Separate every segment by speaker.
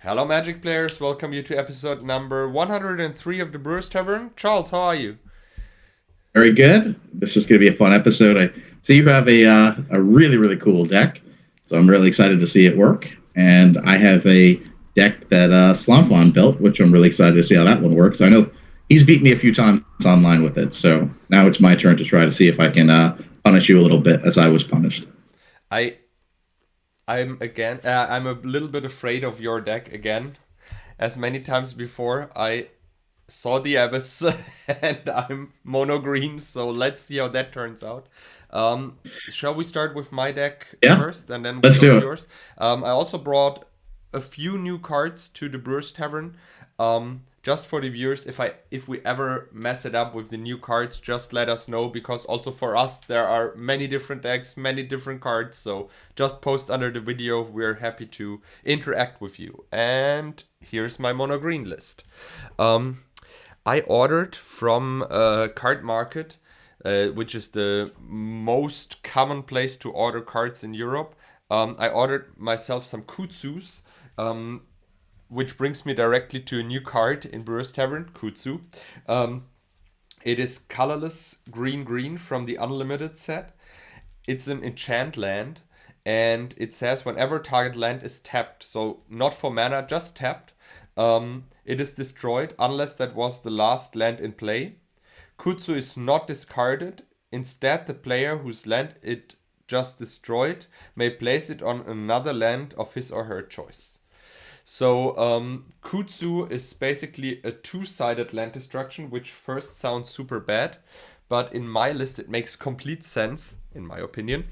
Speaker 1: Hello, Magic players. Welcome you to episode number 103 of the Brewers Tavern. Charles, how are you?
Speaker 2: Very good. This is going to be a fun episode. I see you have a really really cool deck, so I'm really excited to see it work. And I have a deck that Slanfon built, which I'm really excited to see how that one works. I know he's beat me a few times online with it, so now it's my turn to try to see if I can punish you a little bit as I was punished.
Speaker 1: I I'm a little bit afraid of your deck again. As many times before, I saw the Abyss and I'm mono green, so let's see how that turns out. Shall we start with my deck
Speaker 2: Yeah,
Speaker 1: first and then we
Speaker 2: let's
Speaker 1: go
Speaker 2: do
Speaker 1: to
Speaker 2: it.
Speaker 1: yours? I also brought a few new cards to the Brewers Tavern. Just for the viewers, if we ever mess it up with the new cards, just let us know, because also for us there are many different decks, many different cards. So just post under the video. We're happy to interact with you. And here's my mono green list. Um, I ordered from Card Market, which is the most common place to order cards in Europe. I ordered myself some Kudzus, um, which brings me directly to a new card in Brewers Tavern, Kudzu. Um, it is colorless green green from the Unlimited set. It's an enchant land, and it says whenever target land is tapped, so not for mana, just tapped, it is destroyed unless that was the last land in play. Kudzu is not discarded. Instead, the player whose land it just destroyed may place it on another land of his or her choice. So Kudzu is basically a two-sided land destruction, which first sounds super bad, but in my list it makes complete sense, in my opinion,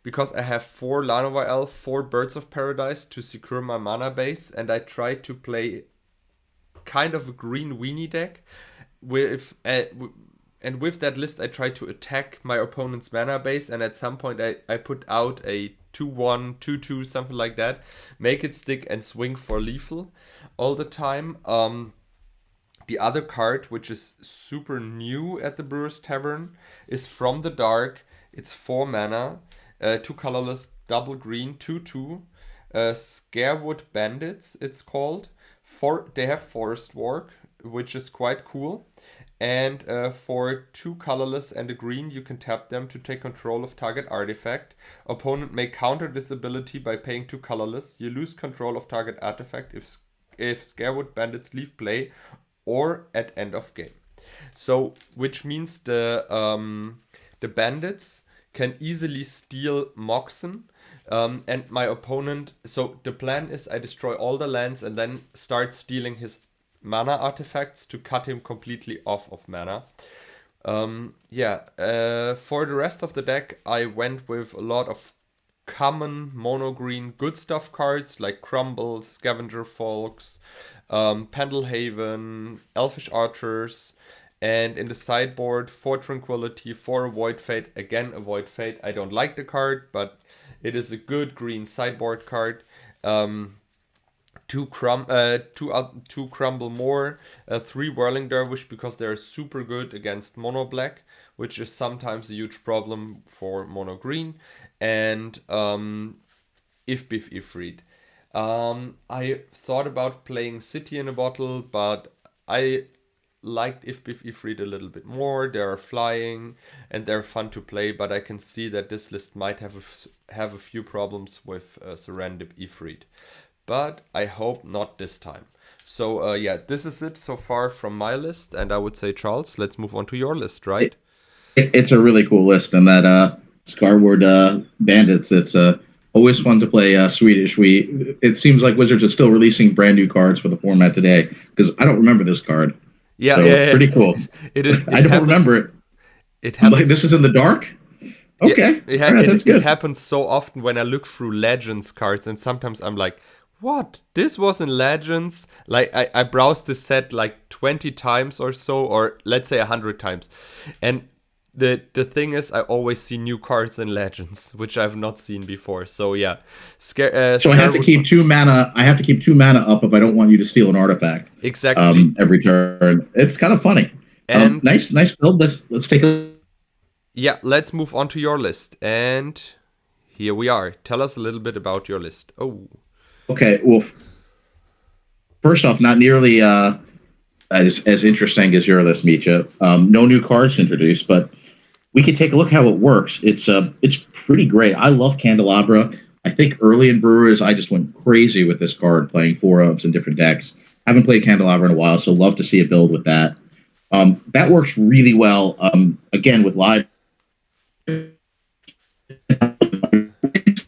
Speaker 1: because I have 4 Lanova Elf, 4 Birds of Paradise to secure my mana base, and I try to play kind of a green weenie deck with and with that list I try to attack my opponent's mana base, and at some point I put out a 2-1, 2-2, something like that, make it stick and swing for lethal all the time. The other card, which is super new at the Brewers Tavern, is From the Dark. It's 4 mana, 2 colorless, double green, 2-2. Scarewood Bandits, it's called. They have Forest Walk, which is quite cool. And for 2 colorless and a green, you can tap them to take control of target artifact. Opponent may counter this ability by paying 2 colorless. You lose control of target artifact if Scarewood Bandits leave play or at end of game. So, which means the bandits can easily steal Moxen. And my opponent. So the plan is I destroy all the lands and then start stealing his mana artifacts to cut him completely off of mana. For the rest of the deck, I went with a lot of common mono green good stuff cards like Crumble, Scavenger Folks, Pendelhaven, Elfish Archers, and in the sideboard, for Tranquility, for Void Fate, again a Void Fate. I don't like the card, but it is a good green sideboard card. Um, two crumble more, 3 whirling dervish because they're super good against mono black, which is sometimes a huge problem for mono green, and if Biff Ifrit. I thought about playing City in a Bottle, but I liked If Biff Ifrit a little bit more. They're flying and they're fun to play, but I can see that this list might have a few problems with Serendip Ifrit. But I hope not this time. So this is it so far from my list, and I would say, Charles, let's move on to your list,
Speaker 2: It,
Speaker 1: right?
Speaker 2: it's a really cool list, and that Scarward Bandits. It's always fun to play Swedish. It seems like Wizards are still releasing brand new cards for the format today because I don't remember this card.
Speaker 1: Yeah,
Speaker 2: So
Speaker 1: yeah,
Speaker 2: pretty cool.
Speaker 1: yeah. It is.
Speaker 2: I
Speaker 1: It
Speaker 2: don't
Speaker 1: happens.
Speaker 2: remember it.
Speaker 1: It
Speaker 2: I'm like,
Speaker 1: happens.
Speaker 2: this is in the dark.
Speaker 1: Yeah,
Speaker 2: Okay, all right, that's
Speaker 1: it
Speaker 2: good.
Speaker 1: happens so often when I look through Legends cards, and sometimes I'm like, what? This was in Legends? Like, I browsed this set like 20 times or so, or let's say 100 times. And the thing is, I always see new cards in Legends, which I've not seen before. So, yeah.
Speaker 2: So I have to
Speaker 1: Scarwood.
Speaker 2: keep 2 mana. I have to keep 2 mana up if I don't want you to steal an artifact.
Speaker 1: Exactly.
Speaker 2: Every turn. It's kind of funny.
Speaker 1: And
Speaker 2: Nice build. Let's take a.
Speaker 1: yeah, let's move on to your list. And here we are. Tell us a little bit about your list. Oh.
Speaker 2: Okay, well, first off, not nearly as interesting as your list, Mitja. No new cards introduced, but we can take a look how it works. It's pretty great. I love Candelabra. I think early in Brewers, I just went crazy with this card, playing 4-ofs in different decks. Haven't played Candelabra in a while, so love to see a build with that. That works really well. Again, with live, I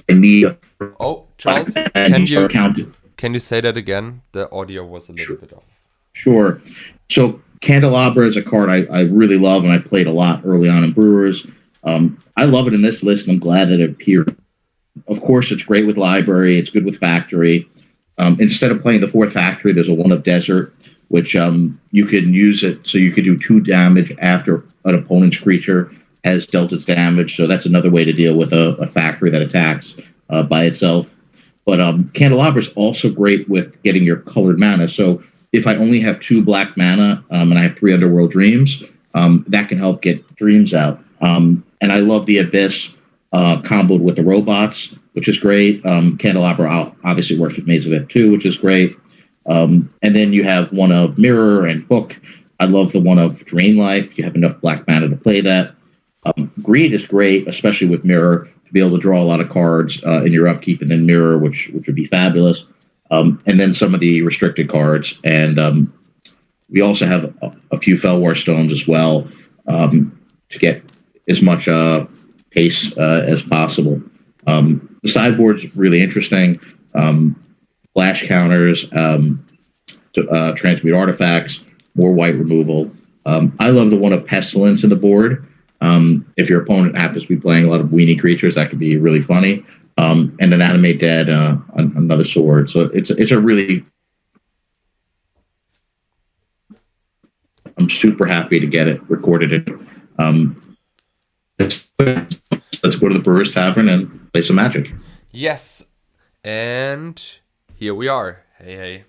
Speaker 2: need a
Speaker 1: Oh, Charles,
Speaker 2: and you start counting.
Speaker 1: can you say that again? The audio was a little bit off.
Speaker 2: Sure. So Candelabra is a card I really love, and I played a lot early on in Brewers. I love it in this list, and I'm glad that it appeared. Of course, it's great with Library. It's good with Factory. Instead of playing the 4th Factory, there's a 1 of Desert, which you can use it so you could do 2 damage after an opponent's creature has dealt its damage. So that's another way to deal with a Factory that attacks by itself. But Candelabra is also great with getting your colored mana. So if I only have 2 black mana and I have 3 Underworld Dreams, that can help get dreams out. And I love the Abyss comboed with the robots, which is great. Candelabra obviously works with Maze of Ith too, which is great. And then you have 1 of Mirror and Book. I love the 1 of Drain Life. You have enough black mana to play that. Greed is great, especially with Mirror, to be able to draw a lot of cards in your upkeep, and then Mirror, which would be fabulous. And then some of the restricted cards. And we also have a few Fellwar Stones as well to get as much pace as possible. The sideboard's really interesting. Flash counters, to transmute artifacts, more white removal. I love the 1 of Pestilence in the board. If your opponent happens to be playing a lot of weenie creatures, that could be really funny. And an Animate Dead, another sword. So it's a really. I'm super happy to get it recorded. Let's go to the Brewers Tavern and play some Magic.
Speaker 1: Yes, and here we are. Hey.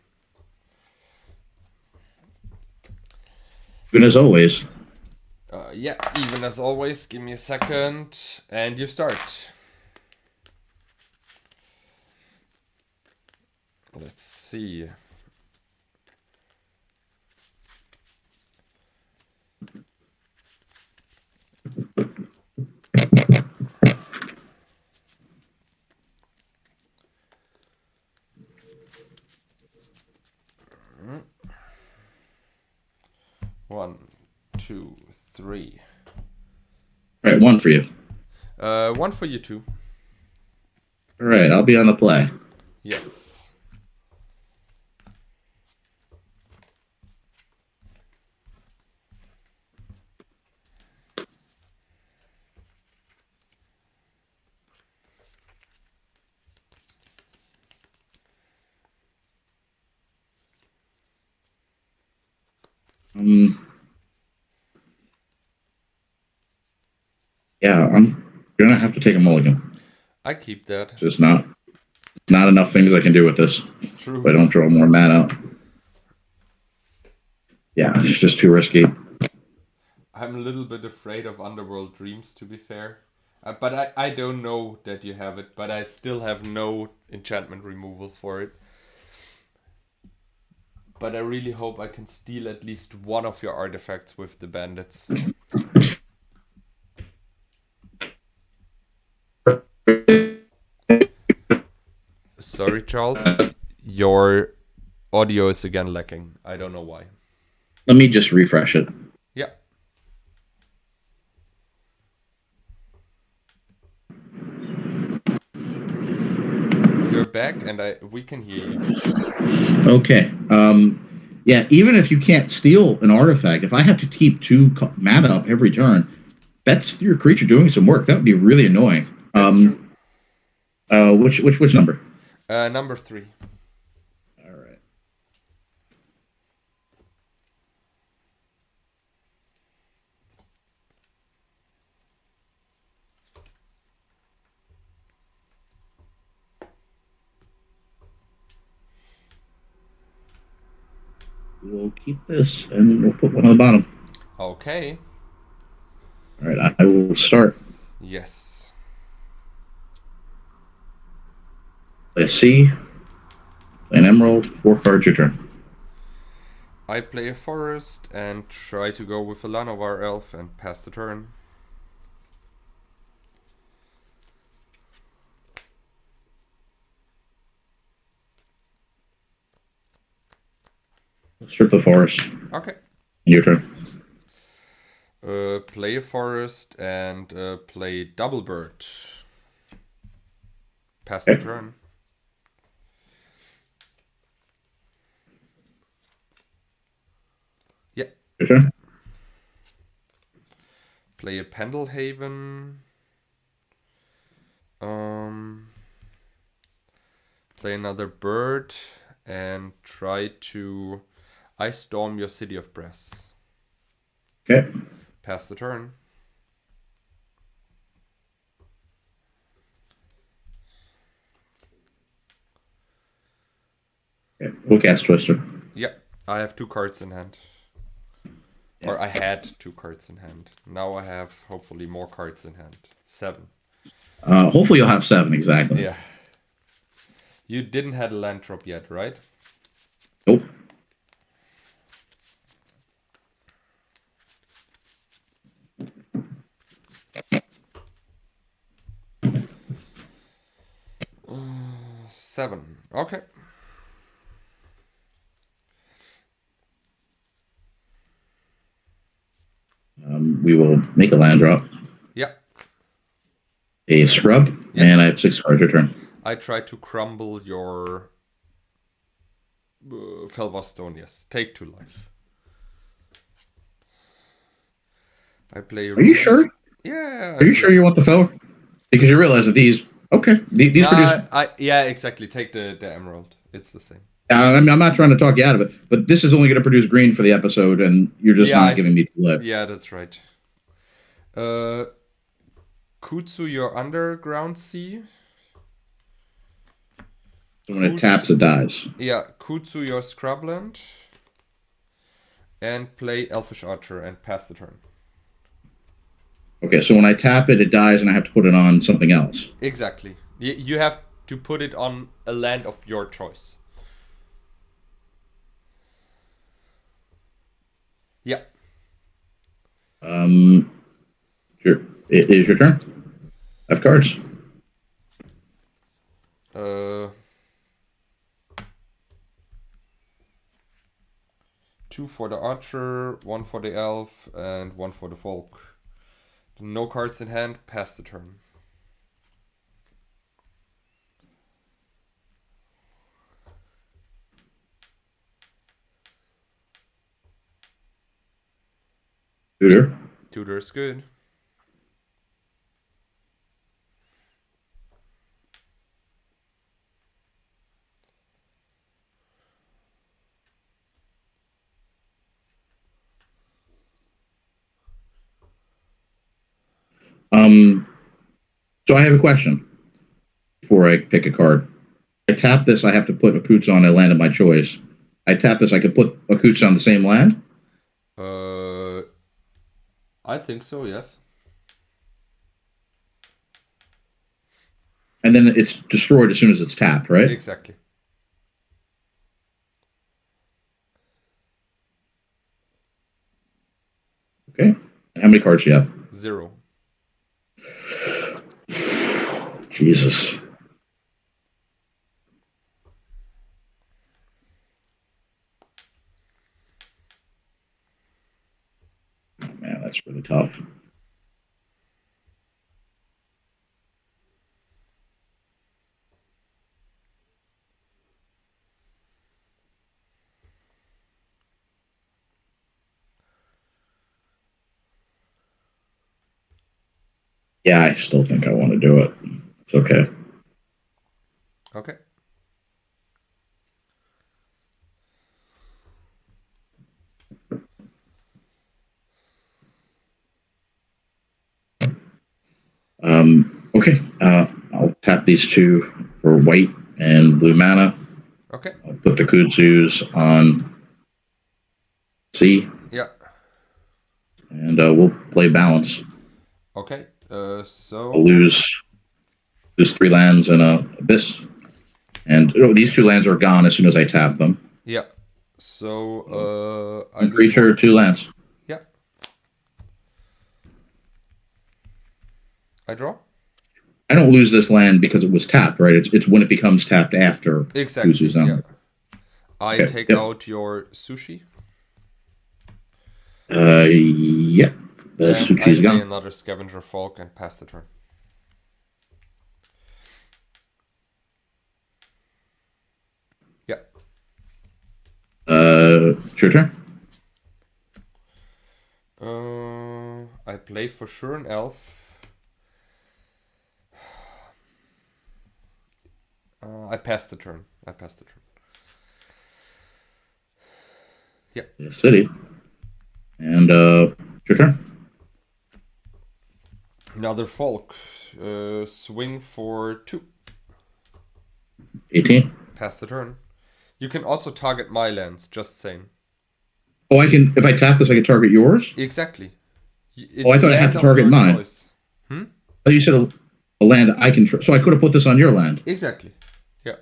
Speaker 2: Even as always.
Speaker 1: Yeah, even as always. Give me a second, and you start. Let's see. One, 2, 3.
Speaker 2: All right, 1 for you.
Speaker 1: 1 for you too.
Speaker 2: All right, I'll be on the play.
Speaker 1: Yes.
Speaker 2: Yeah, I'm gonna have to take a mulligan.
Speaker 1: I keep that.
Speaker 2: Just not enough things I can do with this.
Speaker 1: True.
Speaker 2: If I don't draw more mana. Yeah, it's just too risky.
Speaker 1: I'm a little bit afraid of Underworld Dreams, to be fair. But I don't know that you have it, but I still have no enchantment removal for it. But I really hope I can steal at least 1 of your artifacts with the bandits. Sorry, Charles. Your audio is again lacking. I don't know why.
Speaker 2: Let me just refresh it.
Speaker 1: Yeah. You're back, and we can hear you.
Speaker 2: Okay. Yeah, even if you can't steal an artifact, if I have to keep 2 mana up every turn, that's your creature doing some work. That would be really annoying.
Speaker 1: That's true.
Speaker 2: Which number?
Speaker 1: Number 3.
Speaker 2: All right. We'll keep this, and we'll put 1 on the bottom.
Speaker 1: Okay.
Speaker 2: All right, I will start.
Speaker 1: Yes.
Speaker 2: Play a C, play an Emerald, 4 cards, your turn.
Speaker 1: I play a forest and try to go with a Lanovar elf and pass the turn.
Speaker 2: Strip the forest.
Speaker 1: Okay.
Speaker 2: Your turn.
Speaker 1: Play a forest and play double bird. Pass the turn. Yeah.
Speaker 2: Your turn.
Speaker 1: Play a Pendelhaven. Play another bird and try to ice storm your city of brass.
Speaker 2: Okay.
Speaker 1: Pass the turn.
Speaker 2: Okay. We'll cast Twister.
Speaker 1: Yeah, I have 2 cards in hand. Yeah. Or I had 2 cards in hand. Now I have hopefully more cards in hand. 7.
Speaker 2: Hopefully you'll have 7 exactly.
Speaker 1: Yeah. You didn't have a land drop yet, right?
Speaker 2: Nope.
Speaker 1: Seven. Okay.
Speaker 2: We will make a land drop.
Speaker 1: Yeah.
Speaker 2: A scrub, and I have 6 cards. Your turn.
Speaker 1: I try to crumble your Felvastone, yes. Take 2 life. I play.
Speaker 2: Are you sure?
Speaker 1: Yeah.
Speaker 2: Are you sure you want the fellow? Because you realize that these. Okay, these produce.
Speaker 1: Yeah, exactly. Take the emerald. It's the same.
Speaker 2: I mean, I'm not trying to talk you out of it, but this is only going to produce green for the episode, and you're just not giving me 2 life.
Speaker 1: Yeah, that's right. Kudzu, your underground sea.
Speaker 2: So when it taps, it dies.
Speaker 1: Yeah, Kudzu, your scrubland. And play Elfish Archer and pass the turn.
Speaker 2: Okay, so when I tap it, it dies, and I have to put it on something else.
Speaker 1: Exactly. You have to put it on a land of your choice. Yeah.
Speaker 2: Sure. It is your turn. I have cards.
Speaker 1: 2 for the archer, 1 for the elf, and 1 for the folk. No cards in hand, pass the turn.
Speaker 2: Tutor.
Speaker 1: Tutor's good.
Speaker 2: So I have a question before I pick a card. I tap this, I have to put a Kutz on a land of my choice. I tap this, I could put a Kutz on the same land?
Speaker 1: I think so, yes.
Speaker 2: And then it's destroyed as soon as it's tapped, right?
Speaker 1: Exactly.
Speaker 2: Okay. How many cards do you have?
Speaker 1: 0.
Speaker 2: Jesus. Oh, man, that's really tough. Yeah, I still think I want to do it. It's okay.
Speaker 1: Okay.
Speaker 2: Okay. I'll tap these 2 for white and blue mana.
Speaker 1: Okay.
Speaker 2: I'll put the Kudzus on C.
Speaker 1: Yeah.
Speaker 2: And we'll play balance.
Speaker 1: Okay. So
Speaker 2: I'll lose 3 lands and a abyss. And these 2 lands are gone as soon as I tap them.
Speaker 1: Yeah. So I
Speaker 2: One
Speaker 1: lose
Speaker 2: creature,
Speaker 1: one.
Speaker 2: 2 lands.
Speaker 1: Yeah. I draw.
Speaker 2: I don't lose this land because it was tapped, right? It's when it becomes tapped after
Speaker 1: Exactly.
Speaker 2: Kudzu's
Speaker 1: Yeah.
Speaker 2: on.
Speaker 1: I
Speaker 2: Okay.
Speaker 1: take
Speaker 2: Yep.
Speaker 1: out your sushi.
Speaker 2: Yeah. The
Speaker 1: And I
Speaker 2: sushi's
Speaker 1: play
Speaker 2: gone.
Speaker 1: another Scavenger Folk and pass the turn. Yeah.
Speaker 2: It's your turn.
Speaker 1: I play for sure an elf. I pass the turn. Yeah.
Speaker 2: City. And it's your turn.
Speaker 1: Another Folk. Swing for 2.
Speaker 2: 18.
Speaker 1: Pass the turn. You can also target my lands, just saying.
Speaker 2: Oh, I can. If I tap this, I can target yours.
Speaker 1: Exactly.
Speaker 2: Oh,
Speaker 1: It's
Speaker 2: I
Speaker 1: a
Speaker 2: thought I had
Speaker 1: land
Speaker 2: to
Speaker 1: of
Speaker 2: target
Speaker 1: your
Speaker 2: mine.
Speaker 1: choice. Hmm?
Speaker 2: Oh, you said a land I can. So I could have put this on your land.
Speaker 1: Exactly. Yeah.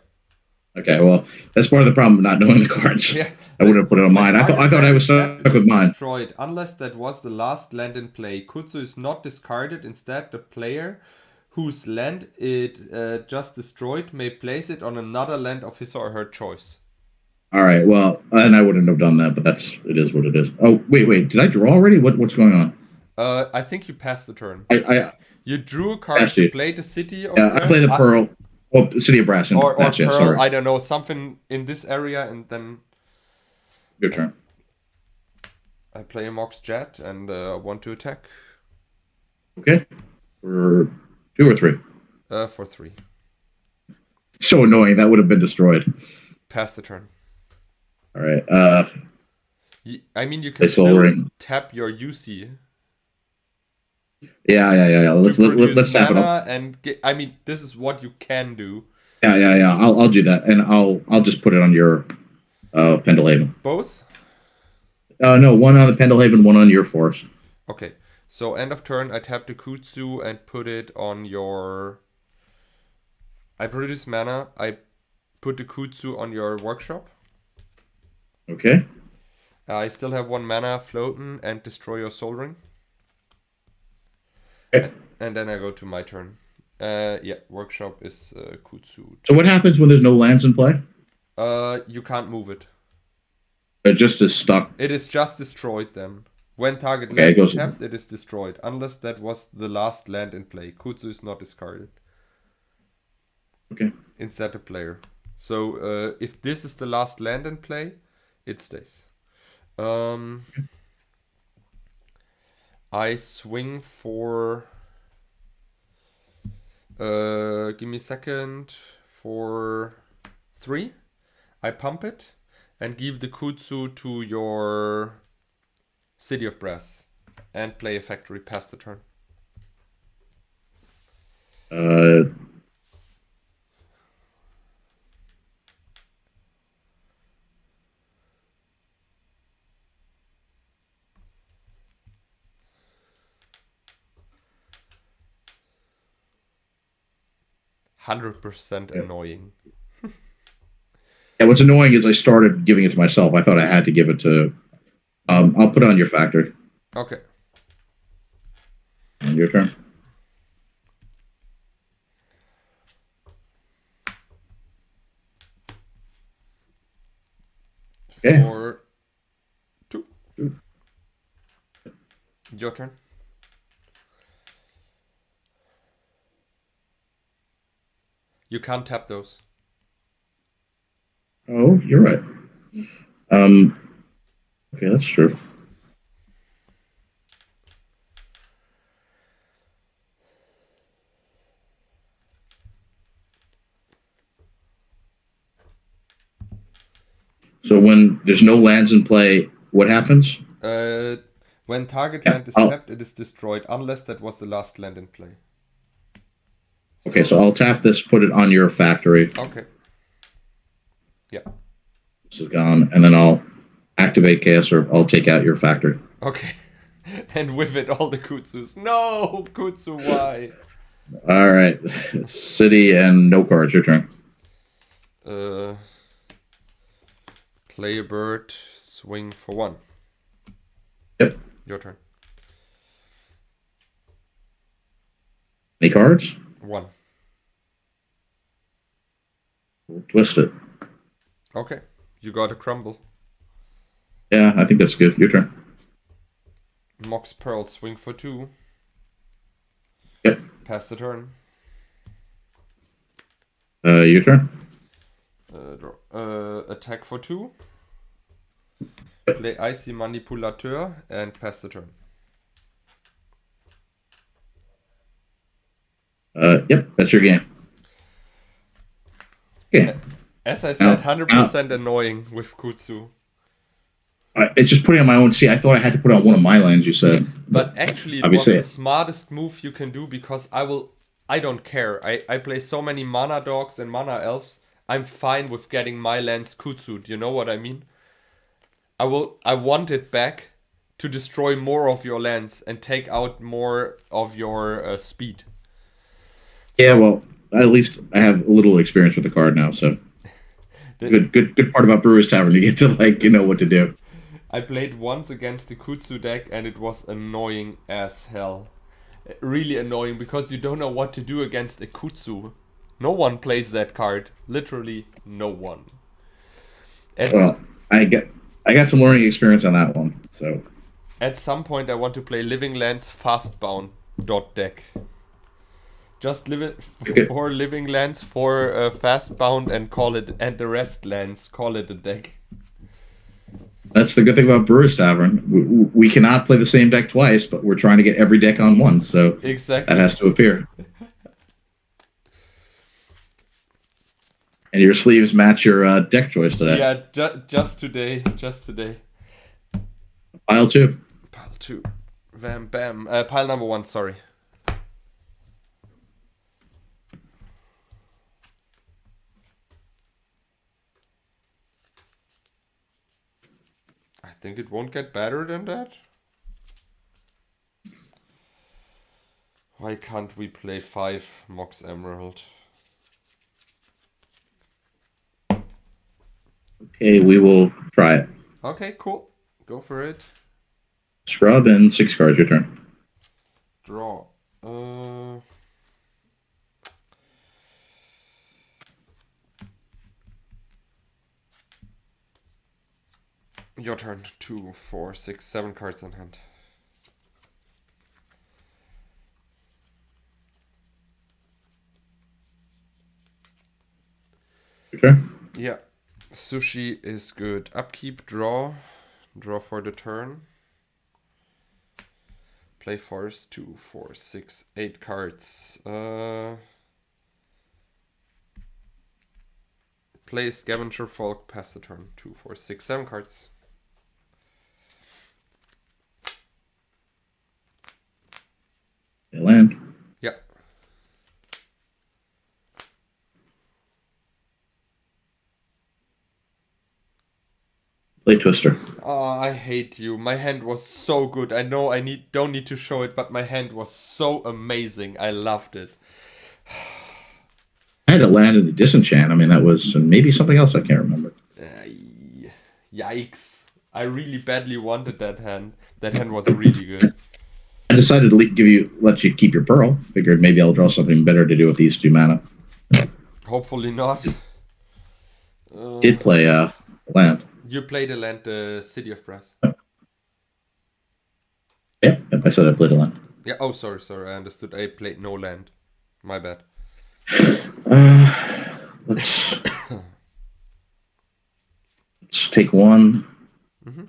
Speaker 2: Okay. Well, that's part of the problem of not knowing the cards.
Speaker 1: Yeah.
Speaker 2: I would have put it on
Speaker 1: When
Speaker 2: mine.
Speaker 1: target
Speaker 2: I thought I
Speaker 1: land
Speaker 2: was
Speaker 1: is tapped,
Speaker 2: stuck
Speaker 1: it
Speaker 2: with
Speaker 1: is
Speaker 2: mine.
Speaker 1: destroyed unless that was the last land in play. Kudzu is not discarded. Instead, the player whose land it just destroyed may place it on another land of his or her choice.
Speaker 2: All right. Well, and I wouldn't have done that, but it is what it is. Oh, wait. Did I draw already? What's going on?
Speaker 1: I think you passed the turn.
Speaker 2: I
Speaker 1: You drew a
Speaker 2: asked
Speaker 1: card. You
Speaker 2: you.
Speaker 1: played the City of
Speaker 2: Yeah, I play
Speaker 1: Brass.
Speaker 2: the Pearl. Oh, City of Brass.
Speaker 1: Or
Speaker 2: That's yeah.
Speaker 1: Pearl.
Speaker 2: Sorry.
Speaker 1: I don't know, something in this area, and then
Speaker 2: Your turn.
Speaker 1: I play a Mox Jet and want to attack.
Speaker 2: Okay. For 2 or 3.
Speaker 1: For 3.
Speaker 2: So annoying. That would have been destroyed.
Speaker 1: Pass the turn.
Speaker 2: All right.
Speaker 1: I mean, you
Speaker 2: Play
Speaker 1: can
Speaker 2: Soul
Speaker 1: still
Speaker 2: Ring.
Speaker 1: tap your UC
Speaker 2: Yeah.
Speaker 1: to produce
Speaker 2: Let's tap it up.
Speaker 1: mana and get. I mean, this is what you can do.
Speaker 2: Yeah. I'll do that, and I'll just put it on your Pendelhaven.
Speaker 1: Both?
Speaker 2: No, one on the Pendelhaven, one on your force.
Speaker 1: Okay. So end of turn, I tap the Kudzu and put it on your. I produce mana. I put the Kudzu on your workshop.
Speaker 2: Okay.
Speaker 1: I still have 1 mana floating and destroy your Soul Ring.
Speaker 2: Okay.
Speaker 1: And then I go to my turn. Yeah, workshop is Kudzu.
Speaker 2: So what happens when there's no lands in play?
Speaker 1: You can't move it.
Speaker 2: It just is stuck.
Speaker 1: It is just destroyed then. When target
Speaker 2: Okay,
Speaker 1: land
Speaker 2: it goes.
Speaker 1: is tapped, it is destroyed. Unless that was the last land in play. Kudzu is not discarded.
Speaker 2: Okay.
Speaker 1: Instead the player. So if this is the last land in play, it stays. I swing for. Give me a second. For 3. I pump it and give the Kudzu to your City of Brass and play a factory past the turn. 100% annoying.
Speaker 2: Yeah, what's annoying is I started giving it to myself. I thought I had to give it to. I'll put it on your factory.
Speaker 1: Okay.
Speaker 2: And your turn. Okay.
Speaker 1: For 2. Your turn. You can't tap those.
Speaker 2: Oh, you're right. Okay, that's true. So when there's no lands in play, what happens?
Speaker 1: When target land is tapped, it is destroyed, unless that was the last land in play.
Speaker 2: Okay, so I'll tap this, put it on your factory.
Speaker 1: Okay. Yeah.
Speaker 2: This is gone, and then I'll activate chaos, or I'll take out your factory.
Speaker 1: Okay. And with it, all the Kudzus. No, Kudzu, why?
Speaker 2: All right, city and no cards. Your turn.
Speaker 1: Play a bird, swing for 1.
Speaker 2: Yep.
Speaker 1: Your turn.
Speaker 2: Any cards?
Speaker 1: 1.
Speaker 2: We'll twist it.
Speaker 1: Okay. You got a crumble.
Speaker 2: Yeah, I think that's good. Your turn.
Speaker 1: Mox Pearl, swing for 2.
Speaker 2: Yep.
Speaker 1: Pass the turn.
Speaker 2: Your turn.
Speaker 1: Attack for 2.
Speaker 2: Yep.
Speaker 1: Play Icy Manipulateur and pass the turn.
Speaker 2: Yep, that's your game. Yeah.
Speaker 1: As I said, 100% annoying with Kudzu.
Speaker 2: It's just putting on my own. See, I thought I had to put on one of my lands. You said,
Speaker 1: but actually, it was the smartest move you can do because I don't care. I play so many mana dogs and mana elves. I'm fine with getting my lands Kudzu. Do you know what I mean? I want it back to destroy more of your lands and take out more of your speed.
Speaker 2: Yeah, well, at least I have a little experience with the card now, so good part about Brewers Tavern. You get to know what to do.
Speaker 1: I played once against the Kudzu deck and it was annoying as hell. Really annoying because you don't know what to do against a Kudzu. No one plays that card. Literally no one.
Speaker 2: Well, I got some learning experience on that one. So
Speaker 1: at some point I want to play Living Lands Fastbound deck. Just for Living Lands, for Fastbound, and the rest lands. Call it a deck.
Speaker 2: That's the good thing about Brewers Tavern. We cannot play the same deck twice, but we're trying to get every deck on one, so
Speaker 1: exactly
Speaker 2: that has to appear. And your sleeves match your deck choice today.
Speaker 1: Yeah, just today.
Speaker 2: Pile 2.
Speaker 1: Pile 2. Bam, bam. Pile number 1, sorry. I think it won't get better than that. Why can't we play 5 Mox Emerald?
Speaker 2: Okay, we will try it.
Speaker 1: Okay, cool. Go for it.
Speaker 2: Scrub and 6 cards, your turn.
Speaker 1: Draw. Your turn. 2, 4, 6, 7 cards in hand.
Speaker 2: Your turn?
Speaker 1: Yeah. Sushi is good. Upkeep, draw. Draw for the turn. Play force. 2, 4, 6, 8 cards. Play Scavenger Folk, pass the turn. 2, 4, 6, 7 cards.
Speaker 2: They land.
Speaker 1: Yeah.
Speaker 2: Play Twister.
Speaker 1: Oh, I hate you. My hand was so good. I know I don't need to show it, but my hand was so amazing. I loved it.
Speaker 2: I had it land in the Disenchant. I mean, that was maybe something else I can't remember.
Speaker 1: Yikes. I really badly wanted that hand. That hand was really good.
Speaker 2: I decided to let you keep your Pearl. Figured maybe I'll draw something better to do with these 2 mana.
Speaker 1: Hopefully not.
Speaker 2: Did play land.
Speaker 1: You played a land, City of Brass.
Speaker 2: Yep, I said I played a land.
Speaker 1: Yeah. Oh, sorry. I understood. I played no land. My bad.
Speaker 2: Let's take 1.
Speaker 1: Mm-hmm.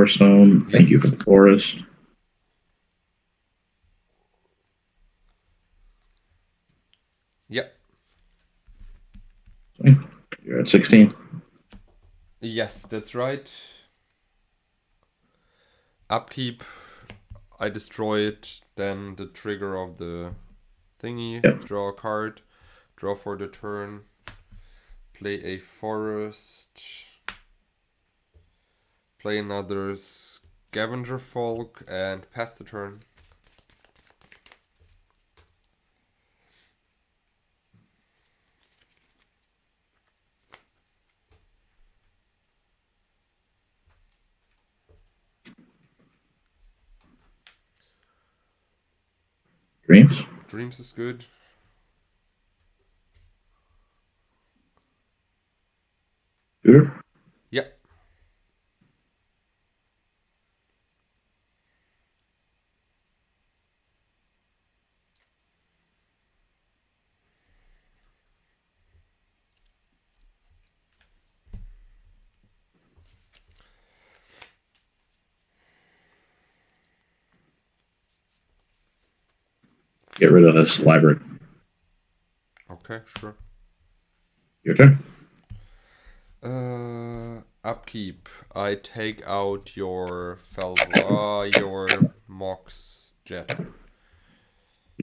Speaker 2: Stone. Yes. Thank you for the forest.
Speaker 1: Yep.
Speaker 2: You're at 16.
Speaker 1: Yes, that's right. Upkeep. I destroy it. Then the trigger of the thingy.
Speaker 2: Yep.
Speaker 1: Draw a card. Draw for the turn. Play a forest. Play another Scavenger Folk and pass the turn.
Speaker 2: Dreams.
Speaker 1: Dreams is good.
Speaker 2: Shooter.
Speaker 1: Yeah.
Speaker 2: Get rid of this library.
Speaker 1: Okay, sure.
Speaker 2: Your turn.
Speaker 1: Upkeep. I take out your your Mox Jet.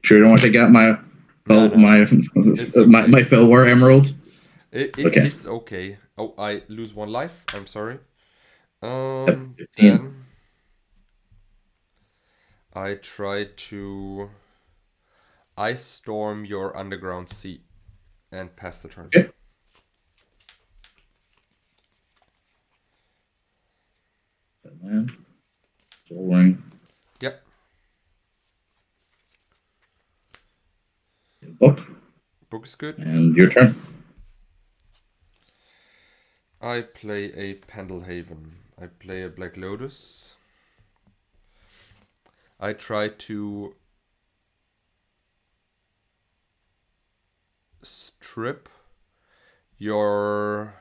Speaker 2: Sure, you don't want to take out my
Speaker 1: No, no,
Speaker 2: my
Speaker 1: it's okay.
Speaker 2: my Felwar emeralds. Okay.
Speaker 1: It's okay. Oh, I lose 1 life. I'm sorry.
Speaker 2: Yep, 15.
Speaker 1: Then I try to ice storm your underground sea and pass the turn.
Speaker 2: Okay. Land. Soul Ring.
Speaker 1: Yep.
Speaker 2: Book.
Speaker 1: Book is good.
Speaker 2: And your turn.
Speaker 1: I play a Pendelhaven. I play a Black Lotus. I try to strip your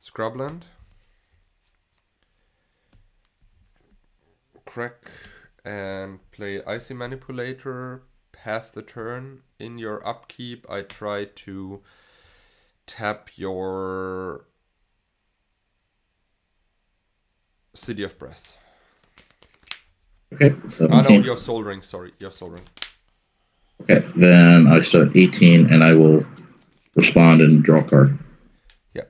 Speaker 1: Scrubland. Crack and play Icy Manipulator. Pass the turn. In your upkeep, I try to tap your City of Brass.
Speaker 2: Okay. 17.
Speaker 1: Ah, no, your Soul Ring. Sorry, your Soul Ring.
Speaker 2: Okay. Then I start 18, and I will respond and draw a card.
Speaker 1: Yeah.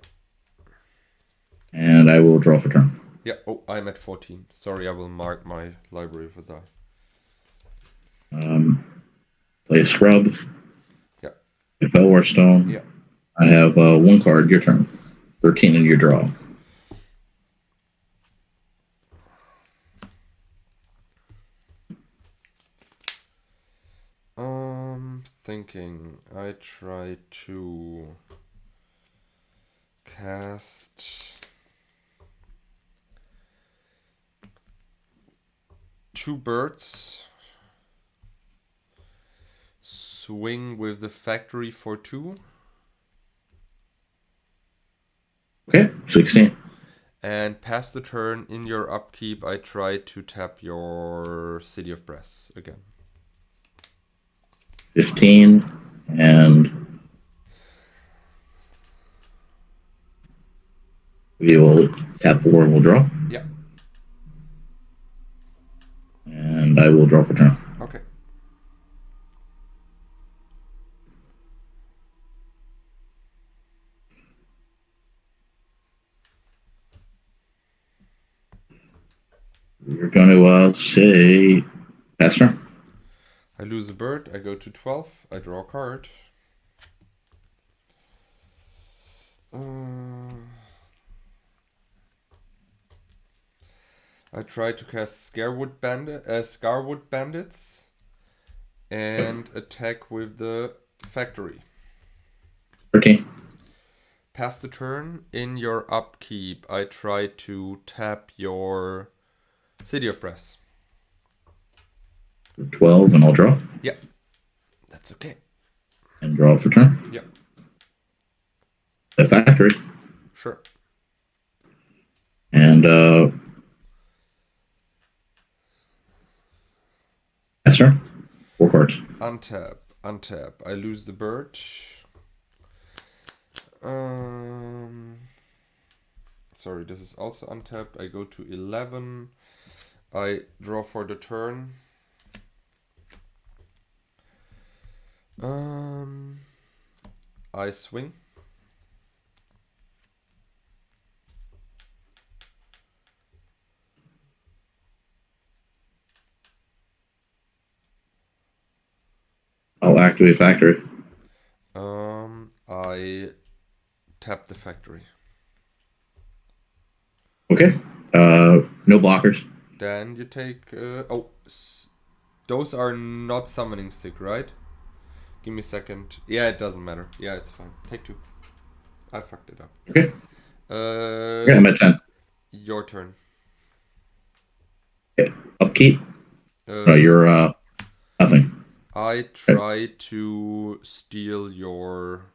Speaker 2: And I will draw for turn.
Speaker 1: Yeah. Oh, I'm at 14. Sorry, I will mark my library for that.
Speaker 2: Play a Scrub.
Speaker 1: Yeah.
Speaker 2: A Felwar Stone.
Speaker 1: Yeah.
Speaker 2: I have 1 card. Your turn. 13 in your draw.
Speaker 1: Thinking. I try to cast 2 birds. Swing with the factory for 2.
Speaker 2: Okay. 16.
Speaker 1: And pass the turn. In your upkeep, I try to tap your City of Brass again.
Speaker 2: 15. And we will tap 4 and we'll draw.
Speaker 1: Yeah.
Speaker 2: And I will draw for turn.
Speaker 1: Okay.
Speaker 2: We're going to say pass turn.
Speaker 1: I lose a bird. I go to 12. I draw a card. I try to cast Scarwood Bandits and attack with the factory.
Speaker 2: 13.
Speaker 1: Pass the turn. In your upkeep, I try to tap your City of Brass.
Speaker 2: 12 and I'll draw.
Speaker 1: Yeah, that's okay.
Speaker 2: And draw for turn.
Speaker 1: Yeah,
Speaker 2: The factory.
Speaker 1: sure.
Speaker 2: And pass turn. 4 cards.
Speaker 1: Untap. I lose the bird. Sorry, this is also untapped. I go to 11. I draw for the turn. I swing.
Speaker 2: I'll activate factory.
Speaker 1: I tap the factory.
Speaker 2: Okay. No blockers.
Speaker 1: Then you take those are not summoning sick, right? Give me a second. Yeah, it doesn't matter. Yeah, it's fine. Take 2. I fucked it up.
Speaker 2: Okay. Okay, I'm at 10.
Speaker 1: Your turn.
Speaker 2: Okay. Upkeep.
Speaker 1: Uh,
Speaker 2: You're nothing.
Speaker 1: I try to steal your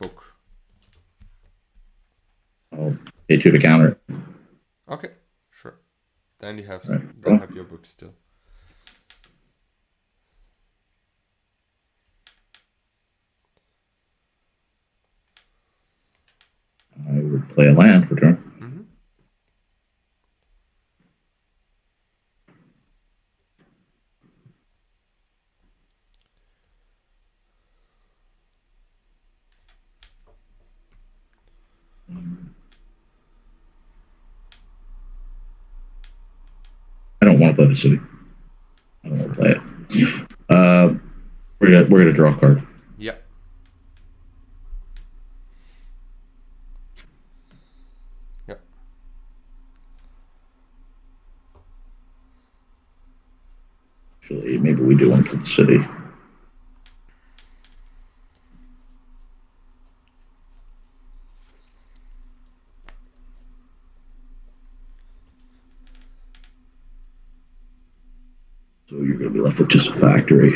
Speaker 1: book.
Speaker 2: I'll pay 2 to counter it.
Speaker 1: Okay, sure. Then you have
Speaker 2: Right.
Speaker 1: then have your book still.
Speaker 2: I would play a land for turn.
Speaker 1: Mm-hmm.
Speaker 2: I don't want to play the city. I don't want to play it. We're gonna draw a card.
Speaker 1: Yeah. Yeah.
Speaker 2: Actually, maybe we do want to play the city. So you're gonna be left with just a factory.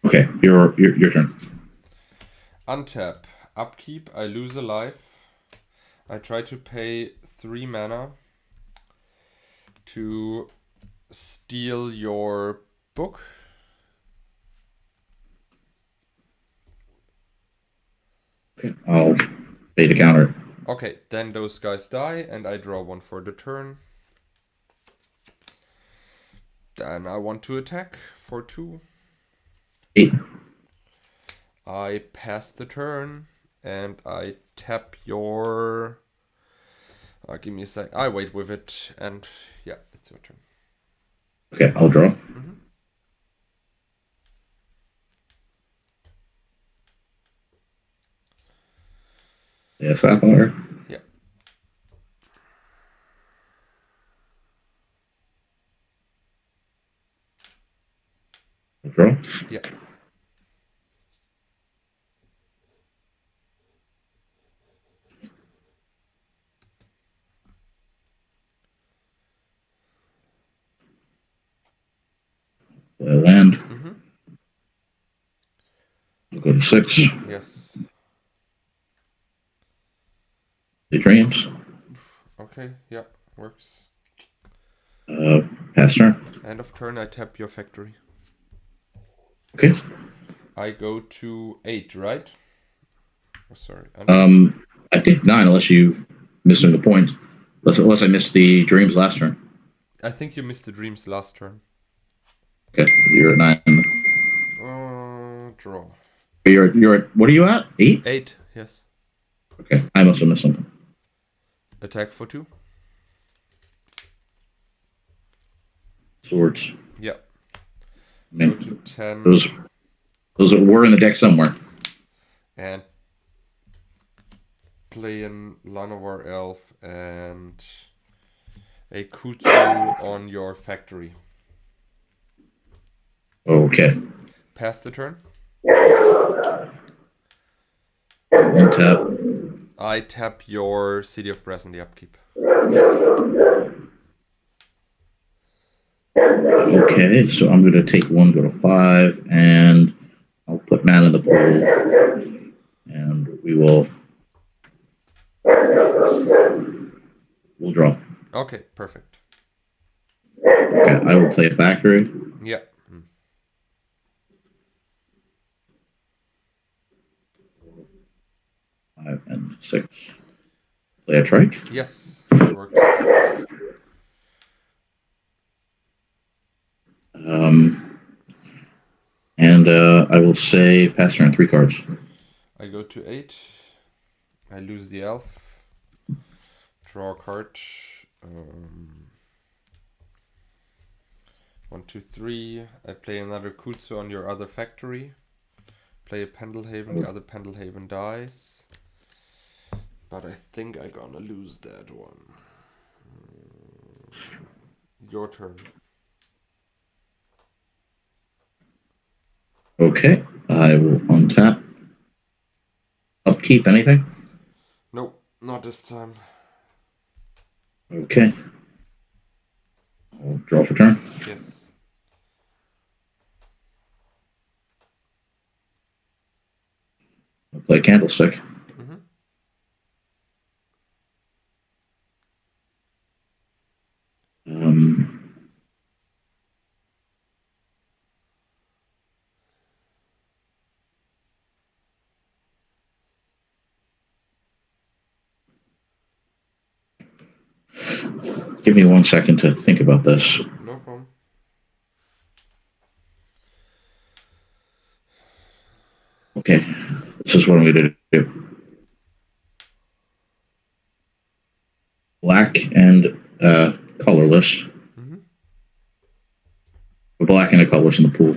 Speaker 2: Okay, your turn.
Speaker 1: Untap. Upkeep. I lose a life. I try to pay 3 mana to steal your book.
Speaker 2: Okay, I'll pay to counter it.
Speaker 1: Okay, then those guys die, and I draw 1 for the turn. Then I want to attack for 2.
Speaker 2: 8.
Speaker 1: I pass the turn, and I tap your... give me a sec. I wait with it, and yeah, it's your turn.
Speaker 2: Okay, I'll draw.
Speaker 1: Mm-hmm.
Speaker 2: Yeah, sapphire.
Speaker 1: Yeah.
Speaker 2: I'll draw.
Speaker 1: Yeah.
Speaker 2: Play a land.
Speaker 1: Mm-hmm.
Speaker 2: I'll go to 6.
Speaker 1: Yes.
Speaker 2: The dreams.
Speaker 1: Okay, yeah, works.
Speaker 2: Pass turn.
Speaker 1: End of turn, I tap your factory.
Speaker 2: Okay.
Speaker 1: I go to 8, right? Oh, sorry.
Speaker 2: I think 9, unless you missing the point. Unless I missed the dreams last turn.
Speaker 1: I think you missed the dreams last turn.
Speaker 2: Okay, you're at 9.
Speaker 1: Draw.
Speaker 2: You're at, what are you at? 8?
Speaker 1: 8, yes.
Speaker 2: Okay, I must have missed something.
Speaker 1: Attack for 2.
Speaker 2: Swords.
Speaker 1: Yeah.
Speaker 2: I mean,
Speaker 1: Go to 10.
Speaker 2: Those were in the deck somewhere.
Speaker 1: And play an Llanowar Elf and a Kudzu on your factory.
Speaker 2: Okay.
Speaker 1: Pass the turn.
Speaker 2: Untap.
Speaker 1: I tap your City of Brass in the upkeep.
Speaker 2: Okay, so I'm going to take 1, go to 5, and I'll put mana in the pool, and we'll draw.
Speaker 1: Okay, perfect.
Speaker 2: Okay, I will play a factory.
Speaker 1: Yeah.
Speaker 2: 5 and 6. Play a trike.
Speaker 1: Yes, that works.
Speaker 2: And I will say pass turn 3 cards.
Speaker 1: I go to 8. I lose the elf. Draw a card. 1, 2, 3. I play another Kudzu on your other factory. Play a Pendelhaven, the other Pendelhaven dies. But I think I'm gonna lose that one. Your turn.
Speaker 2: Okay, I will untap. Upkeep, anything?
Speaker 1: Nope, not this time.
Speaker 2: Okay. I'll draw for turn.
Speaker 1: Yes.
Speaker 2: I'll play Candlestick.
Speaker 1: Mm-hmm.
Speaker 2: Give me 1 second to think about this.
Speaker 1: No problem.
Speaker 2: Okay, this is what I'm going to do. Black and colorless.
Speaker 1: Mm-hmm.
Speaker 2: A black and a colorless in the pool.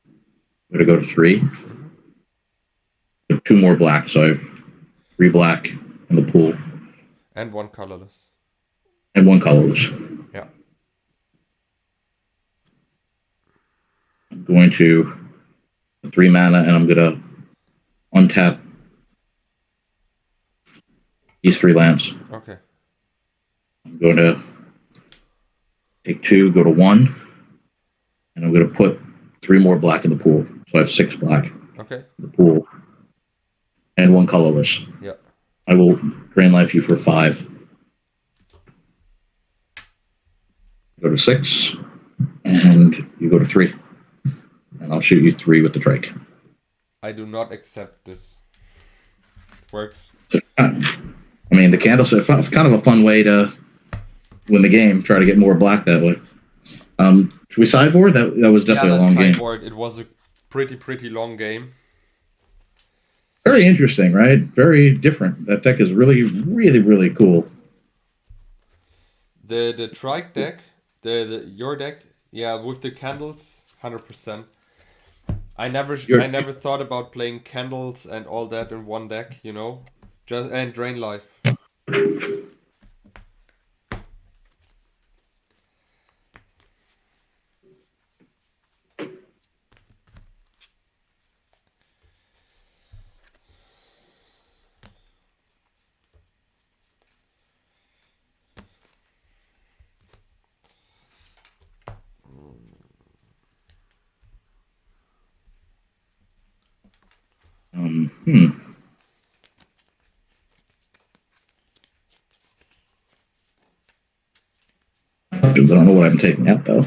Speaker 2: I'm going to go to 3.
Speaker 1: Mm-hmm.
Speaker 2: 2 more black, so I have 3 black in the pool.
Speaker 1: And 1 colorless.
Speaker 2: And 1 colorless.
Speaker 1: Yeah.
Speaker 2: I'm going to 3 mana, and I'm going to untap these 3 lands.
Speaker 1: Okay.
Speaker 2: I'm going to take 2, go to 1, and I'm going to put 3 more black in the pool. So I have 6 black
Speaker 1: Okay.
Speaker 2: in the pool, and 1 colorless.
Speaker 1: Yeah.
Speaker 2: I will drain life you for 5. Go to 6, and you go to 3. And I'll shoot you 3 with the Drake.
Speaker 1: I do not accept this. Works.
Speaker 2: I mean, the Candlestick, it's kind of a fun way to win the game. Try to get more black that way. Should we sideboard? That was definitely a long game.
Speaker 1: Sideboard. It was a pretty long game.
Speaker 2: Very interesting, right? Very different. That deck is really cool.
Speaker 1: The trike deck, your deck, yeah, with the candles, 100%. I never thought about playing candles and all that in one deck, you know, just and drain life.
Speaker 2: I don't know what I'm taking out though.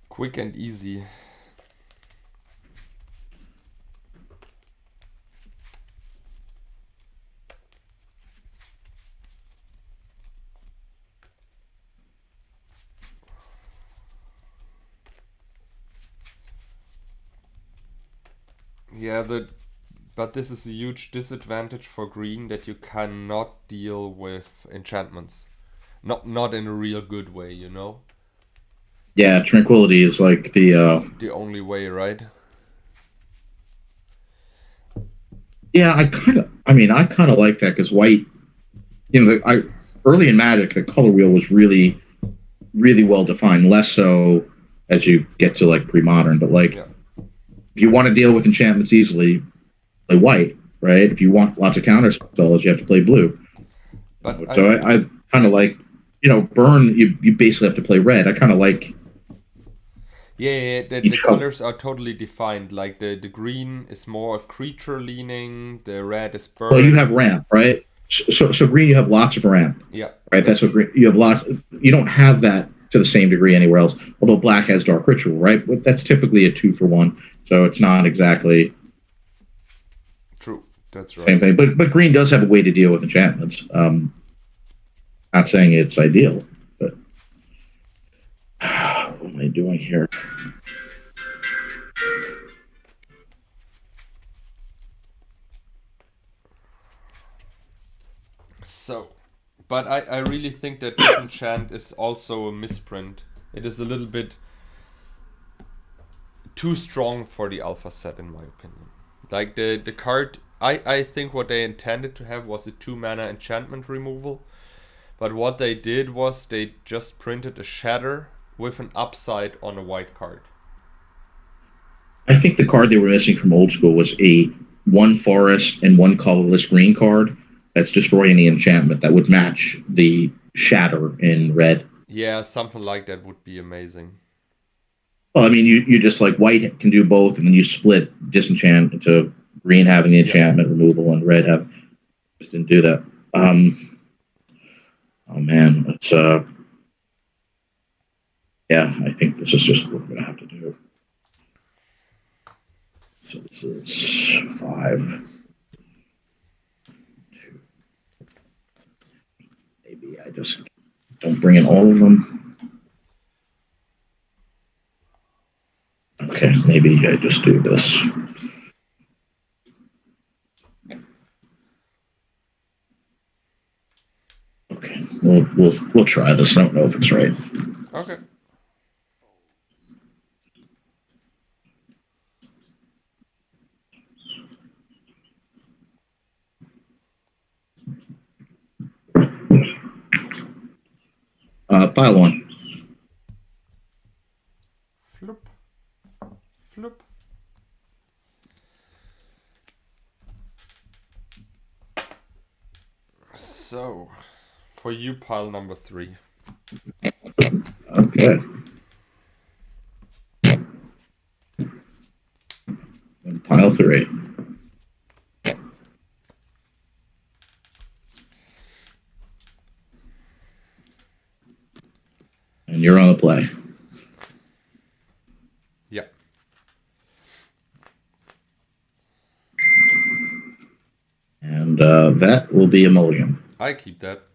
Speaker 1: Quick and easy. Yeah, but this is a huge disadvantage for green that you cannot deal with enchantments. Not in a real good way, you know?
Speaker 2: Yeah, Tranquility is like the
Speaker 1: only way, right?
Speaker 2: Yeah, I kind of like that because white, early in Magic, the color wheel was really well defined. Less so as you get to like pre-modern, but like if you want to deal with enchantments easily, play white, right? If you want lots of counter spells, you have to play blue. But so I kind of like, burn. You basically have to play red. I kind of like.
Speaker 1: Yeah, the colors are totally defined. Like the green is more creature leaning, the red is burn.
Speaker 2: Well, you have ramp, right? So green, you have lots of ramp.
Speaker 1: Yeah.
Speaker 2: Right. That's what green. You have lots. You don't have that to the same degree anywhere else. Although black has Dark Ritual, right? But that's typically a 2-for-1, so it's not exactly.
Speaker 1: True. That's right.
Speaker 2: Same thing, but green does have a way to deal with enchantments. Not saying it's ideal, but what am I doing here?
Speaker 1: So, but I really think that Disenchant is also a misprint. It is a little bit too strong for the alpha set, in my opinion. Like the card, I think what they intended to have was a 2-mana enchantment removal. But what they did was they just printed a shatter with an upside on a white card.
Speaker 2: I think the card they were missing from Old School was a 1 forest and 1 colorless green card that's destroying the enchantment that would match the shatter in red.
Speaker 1: Yeah, something like that would be amazing.
Speaker 2: Well, I mean, you just like white can do both, and then you split disenchant into green having the enchantment removal and red have just didn't do that. Oh man, it's yeah, I think this is just what we're gonna have to do. So this is 5. 2. Maybe I just don't bring in all of them. Okay, maybe I just do this. Okay, we'll try this. I don't know if it's right.
Speaker 1: Okay.
Speaker 2: Pile 1.
Speaker 1: Flip. Flip. So, for you, pile number 3.
Speaker 2: Okay. And pile 3. And you're on the play.
Speaker 1: Yeah.
Speaker 2: And that will be a mulligan.
Speaker 1: I keep that.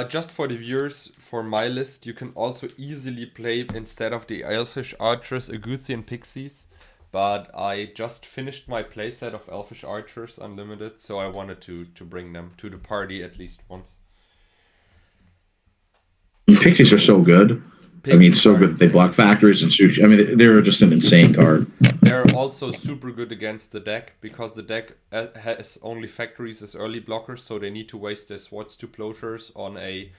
Speaker 1: Just for the viewers, for my list, you can also easily play, instead of the Elfish Archers, Aguthian Pixies. But I just finished my playset of Elfish Archers Unlimited, so I wanted to bring them to the party at least once.
Speaker 2: Pixies are so good. I mean, so good that they block factories and sushi. I mean, they're just an insane card.
Speaker 1: They're also super good against the deck, because the deck has only factories as early blockers, so they need to waste their Swords to Plowshares on a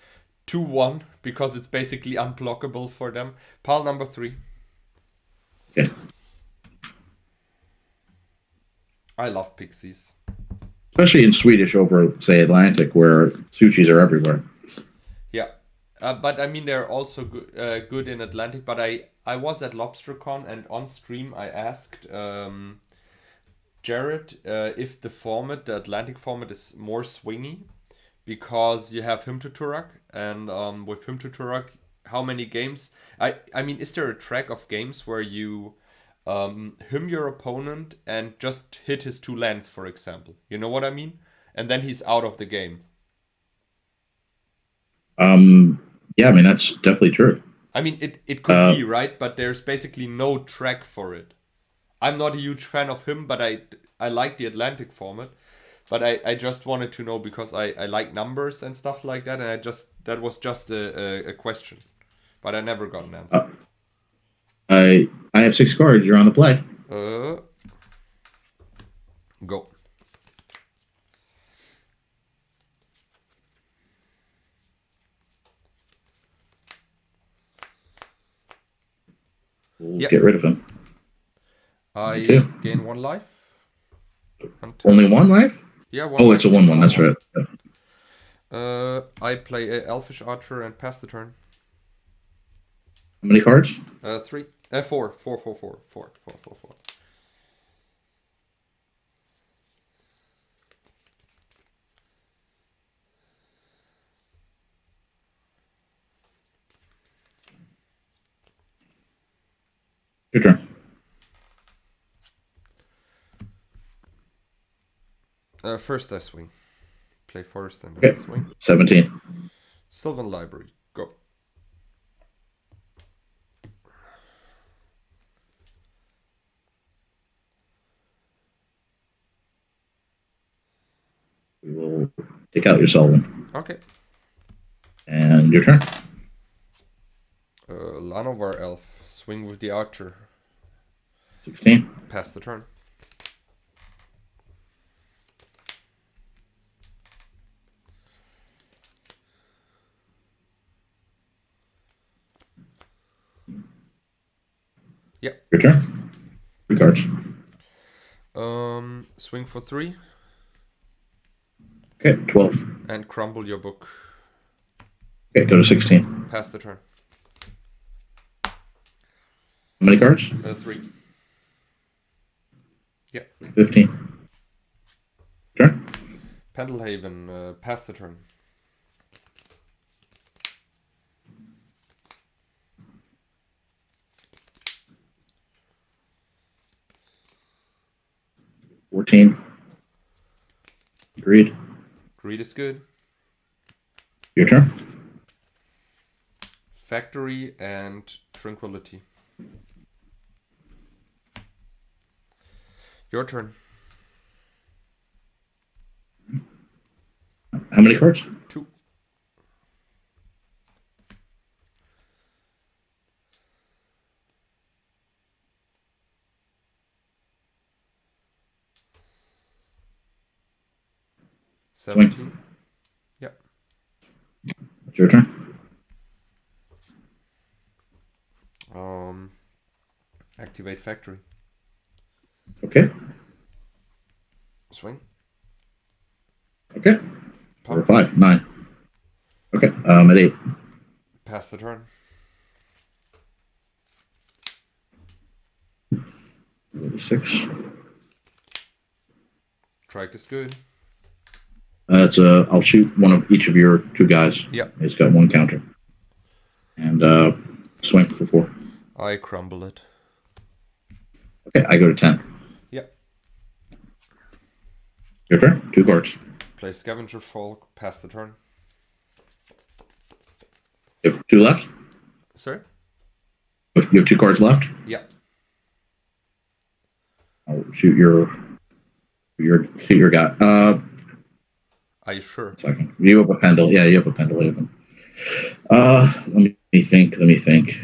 Speaker 1: 2-1, because it's basically unblockable for them. Pile number 3.
Speaker 2: Okay.
Speaker 1: I love Pixies.
Speaker 2: Especially in Swedish over, say, Atlantic, where sushis are everywhere.
Speaker 1: Yeah. But I mean, they're also good in Atlantic. But I was at LobsterCon, and on stream I asked Jared if the Atlantic format, is more swingy, because you have Hymn to Turok, and with Hymn to Turok, how many games? I mean, is there a track of games where you hymn your opponent and just hit his 2 lands, for example? You know what I mean? And then he's out of the game.
Speaker 2: Yeah, I mean, that's definitely true.
Speaker 1: I mean, it could be, right? But there's basically no track for it. I'm not a huge fan of him, but I like the Atlantic format. But I just wanted to know, because I like numbers and stuff like that, and that was just a question. But I never got an answer.
Speaker 2: I have 6 cards. You're on the play.
Speaker 1: Go.
Speaker 2: We'll get rid of him.
Speaker 1: I gain 1 life.
Speaker 2: Only 1 life?
Speaker 1: Yeah, 1
Speaker 2: Oh,
Speaker 1: life.
Speaker 2: it's a 1/1. That's right.
Speaker 1: I play a Elfish Archer and pass the turn.
Speaker 2: How many cards?
Speaker 1: 3. 4. 4, 4, 4. 4, 4, 4, 4.
Speaker 2: Your turn.
Speaker 1: First I swing. Play first and then I swing.
Speaker 2: 17.
Speaker 1: Sylvan Library. Go.
Speaker 2: We will Take out your Sullivan.
Speaker 1: Okay.
Speaker 2: And your turn.
Speaker 1: Lanovar Elf. Swing with the archer.
Speaker 2: 16.
Speaker 1: Pass the turn. Yep.
Speaker 2: Your turn. 3 cards.
Speaker 1: Swing for 3.
Speaker 2: Okay, 12.
Speaker 1: And crumble your book.
Speaker 2: Okay, go to 16.
Speaker 1: Pass the turn.
Speaker 2: How many cards?
Speaker 1: 3. Yeah.
Speaker 2: 15. Turn.
Speaker 1: Pendelhaven. Pass the turn.
Speaker 2: $14. Agreed.
Speaker 1: Greed is good.
Speaker 2: Your turn.
Speaker 1: Factory and Tranquility. Your turn.
Speaker 2: How many cards?
Speaker 1: 2.
Speaker 2: Swing.
Speaker 1: 17. Yep.
Speaker 2: It's your turn.
Speaker 1: Activate factory.
Speaker 2: Okay.
Speaker 1: Swing.
Speaker 2: Okay.
Speaker 1: Pump.
Speaker 2: 5. 9. Okay. At 8.
Speaker 1: Pass the turn.
Speaker 2: 6.
Speaker 1: Strike is good.
Speaker 2: I'll shoot one of each of your 2 guys.
Speaker 1: Yep.
Speaker 2: He's got 1 counter. And swing for 4.
Speaker 1: I crumble it.
Speaker 2: Okay, I go to 10.
Speaker 1: Yep.
Speaker 2: Your turn. 2 cards.
Speaker 1: Play Scavenger Folk. Pass the turn.
Speaker 2: You have 2 left?
Speaker 1: Sorry?
Speaker 2: You have 2 cards left?
Speaker 1: Yep.
Speaker 2: I'll shoot your guy.
Speaker 1: Are you sure?
Speaker 2: Second. You have a pendle. Yeah, you have a pendle. Let me think. Let me think.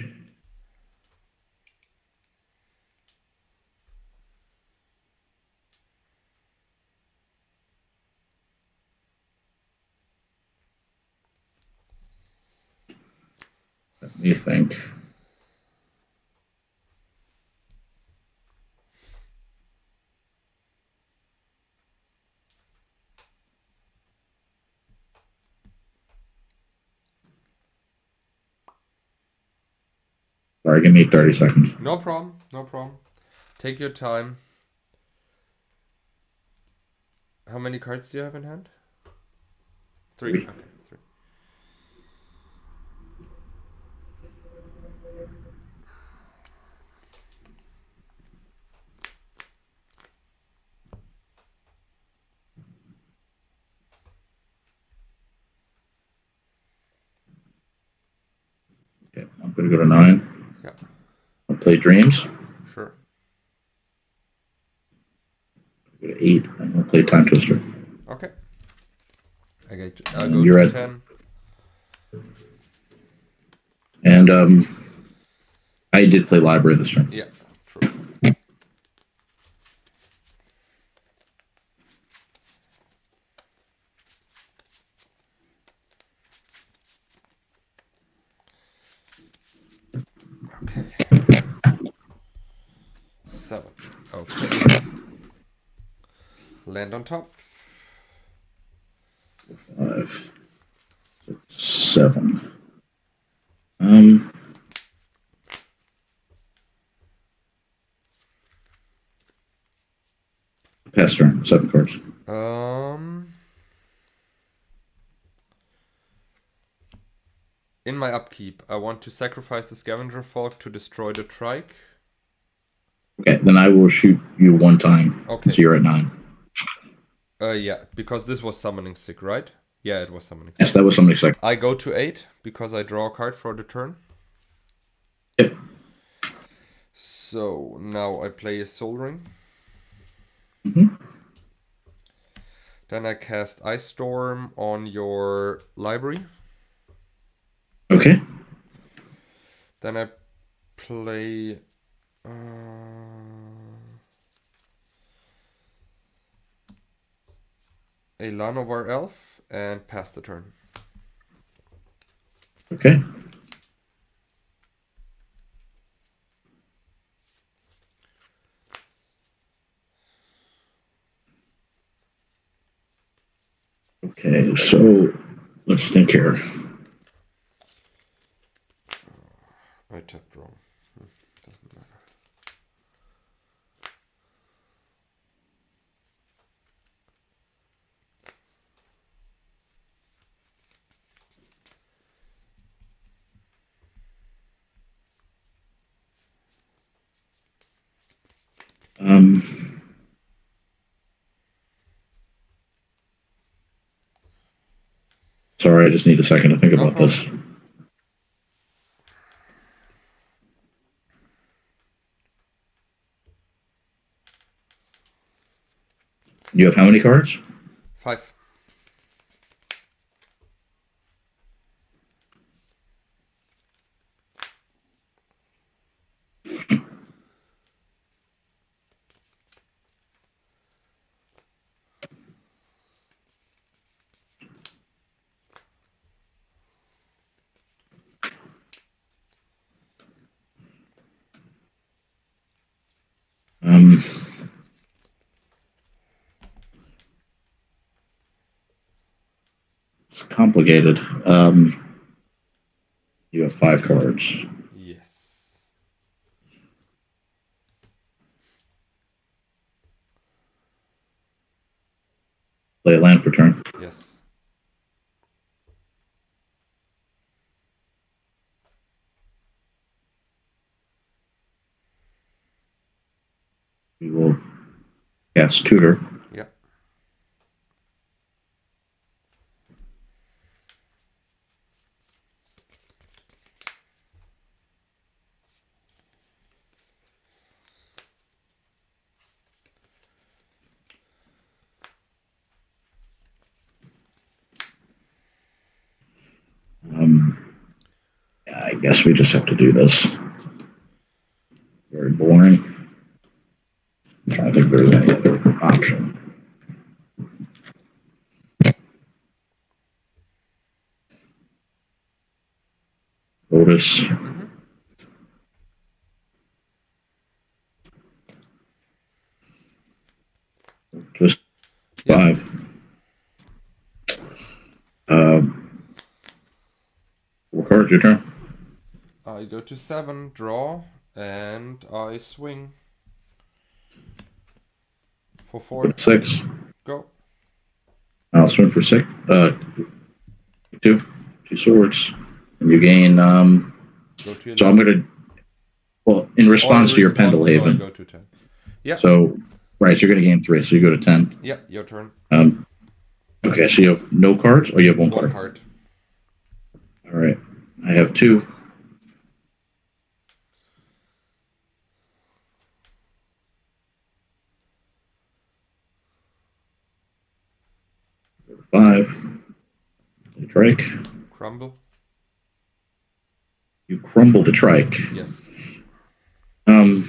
Speaker 2: Sorry, give me 30 seconds.
Speaker 1: No problem. No problem. Take your time. How many cards do you have in hand? 3.
Speaker 2: 3.
Speaker 1: Okay, 3.
Speaker 2: Okay, I'm going to go to 9.
Speaker 1: Yeah.
Speaker 2: I'll play Dreams.
Speaker 1: Sure.
Speaker 2: Go to 8. And I'll play Time Twister.
Speaker 1: Okay. I'll go
Speaker 2: You're
Speaker 1: to
Speaker 2: at
Speaker 1: 10.
Speaker 2: And I did play Library this turn.
Speaker 1: Yeah, true. Okay. 7. Okay. Land on top.
Speaker 2: 5, 6, 7. Pass turn. 7 cards.
Speaker 1: In my upkeep, I want to sacrifice the Scavenger Folk to destroy the trike.
Speaker 2: Okay, then I will shoot you 1 time.
Speaker 1: Okay.
Speaker 2: So you're at 9.
Speaker 1: Yeah, because this was summoning sick, right? Yeah, it was summoning sick.
Speaker 2: Yes, that was somebody's second.
Speaker 1: I go to 8 because I draw a card for the turn.
Speaker 2: Yep.
Speaker 1: So now I play a Soul Ring.
Speaker 2: Mm-hmm.
Speaker 1: Then I cast Ice Storm on your library.
Speaker 2: Okay.
Speaker 1: Then I play a Lanovar Elf and pass the turn.
Speaker 2: Okay. Okay, so let's think here.
Speaker 1: I tapped wrong. Doesn't matter.
Speaker 2: Sorry, I just need a second to think
Speaker 1: No
Speaker 2: about this.
Speaker 1: problem.
Speaker 2: You have how many cards?
Speaker 1: 5.
Speaker 2: It's complicated. You have 5 cards.
Speaker 1: Yes.
Speaker 2: Play a land for turn.
Speaker 1: Yes.
Speaker 2: We will cast Tutor.
Speaker 1: Yeah.
Speaker 2: I guess we just have to do this. Very boring. I'm trying to think if there's any other option. Otis.
Speaker 1: Mm-hmm.
Speaker 2: Just
Speaker 1: Yeah.
Speaker 2: 5. What card's your turn?
Speaker 1: I go to 7, draw, and I swing. For 4.
Speaker 2: 6.
Speaker 1: Go.
Speaker 2: I'll swing for 6. 2 swords. And you gain.
Speaker 1: Go to 11.
Speaker 2: So I'm going to. Well, in response to your Pendle
Speaker 1: So I
Speaker 2: Haven.
Speaker 1: go to 10. Yeah.
Speaker 2: So, right, so you're going to gain 3. So you go to 10.
Speaker 1: Yeah, your turn.
Speaker 2: Okay, so you have no cards, or you have one card?
Speaker 1: One card.
Speaker 2: All right. I have 2. Five. The trike.
Speaker 1: Crumble.
Speaker 2: You crumble the trike.
Speaker 1: Yes.
Speaker 2: I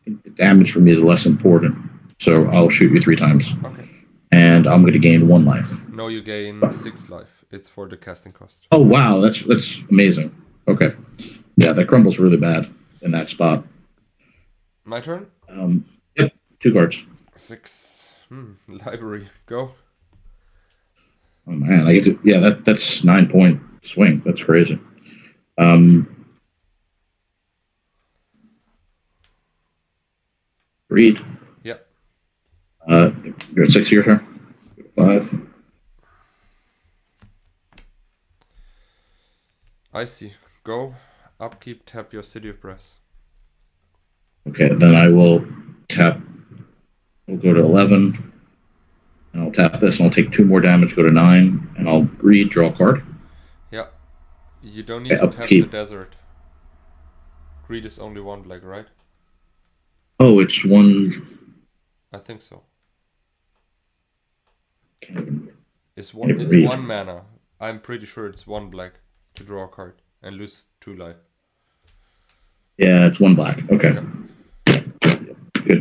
Speaker 2: think the damage for me is less important, so I'll shoot you 3 times.
Speaker 1: Okay.
Speaker 2: And I'm going to gain 1 life.
Speaker 1: No, you gain 6 life. It's for the casting cost.
Speaker 2: Oh wow, that's amazing. Okay, yeah, that crumbles really bad in that spot.
Speaker 1: My turn.
Speaker 2: Yep, 2 cards.
Speaker 1: 6. Library. Go.
Speaker 2: Oh man, I get to, yeah, that's 9-point swing. That's crazy. Read.
Speaker 1: Yep.
Speaker 2: You're at 6 your turn. 5.
Speaker 1: I see. Go. Upkeep. Tap your City of Brass.
Speaker 2: Okay, then I will tap. We'll go to 11. And I'll tap this, and I'll take 2 more damage, go to 9, and I'll read, draw a card.
Speaker 1: Yeah. You don't need
Speaker 2: Okay,
Speaker 1: to tap the
Speaker 2: upkeep.
Speaker 1: desert. Greed is only 1 black, right?
Speaker 2: Oh, it's 1.
Speaker 1: I think so. It's
Speaker 2: Can't even
Speaker 1: it's
Speaker 2: read.
Speaker 1: 1 mana. I'm pretty sure it's 1 black to draw a card and lose 2 life.
Speaker 2: Yeah, it's 1 black. Okay.
Speaker 1: Yeah.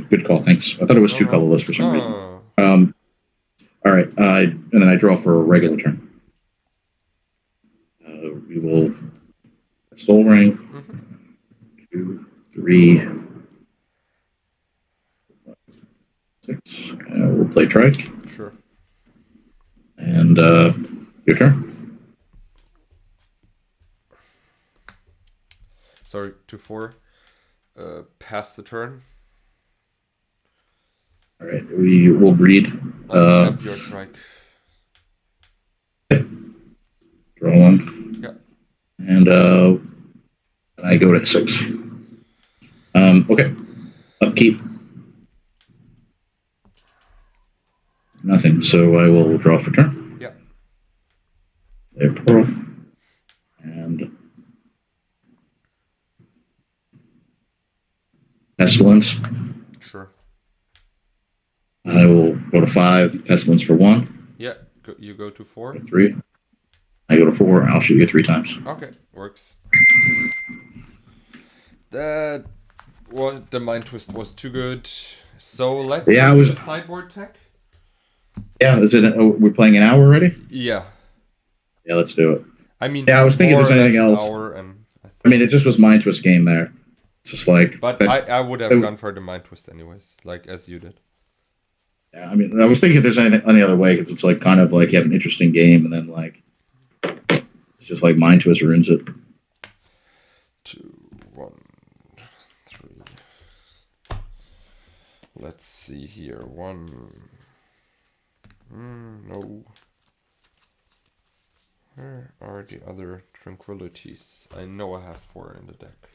Speaker 2: Good call. Thanks. I thought it was 2 colorless for some reason. All right. And then I draw for a regular turn. We will Soul Ring. 2, 3, 6. We'll play Trike.
Speaker 1: Sure.
Speaker 2: And your turn.
Speaker 1: Sorry, 2/4. Pass the turn.
Speaker 2: All right. We will breed.
Speaker 1: Untap your Trike.
Speaker 2: Draw 1.
Speaker 1: Yeah.
Speaker 2: And I go to 6. Okay. Upkeep. Nothing. So I will draw for turn.
Speaker 1: Yeah.
Speaker 2: Play a Pearl. And Pestilence.
Speaker 1: Sure.
Speaker 2: I will go to 5. Pestilence for 1.
Speaker 1: Yeah. You go to 4.
Speaker 2: 3. I go to 4. I'll shoot you 3 times.
Speaker 1: Okay, works. That the Mind Twist was too good. So let's do the sideboard tech.
Speaker 2: Yeah, is it? We're playing an hour already?
Speaker 1: Yeah.
Speaker 2: Yeah, let's do it.
Speaker 1: I mean,
Speaker 2: yeah, I was thinking if there's anything else. I mean, it just was Mind Twist game there. It's just like.
Speaker 1: But I would have gone for the Mind Twist anyways, like as you did.
Speaker 2: Yeah, I mean, I was thinking if there's any other way, because it's like kind of like you have an interesting game, and then like it's just like Mind Twist ruins it.
Speaker 1: 2, 1, 3. Let's see here. 1. No. Where are the other tranquilities? I know I have 4 in the deck.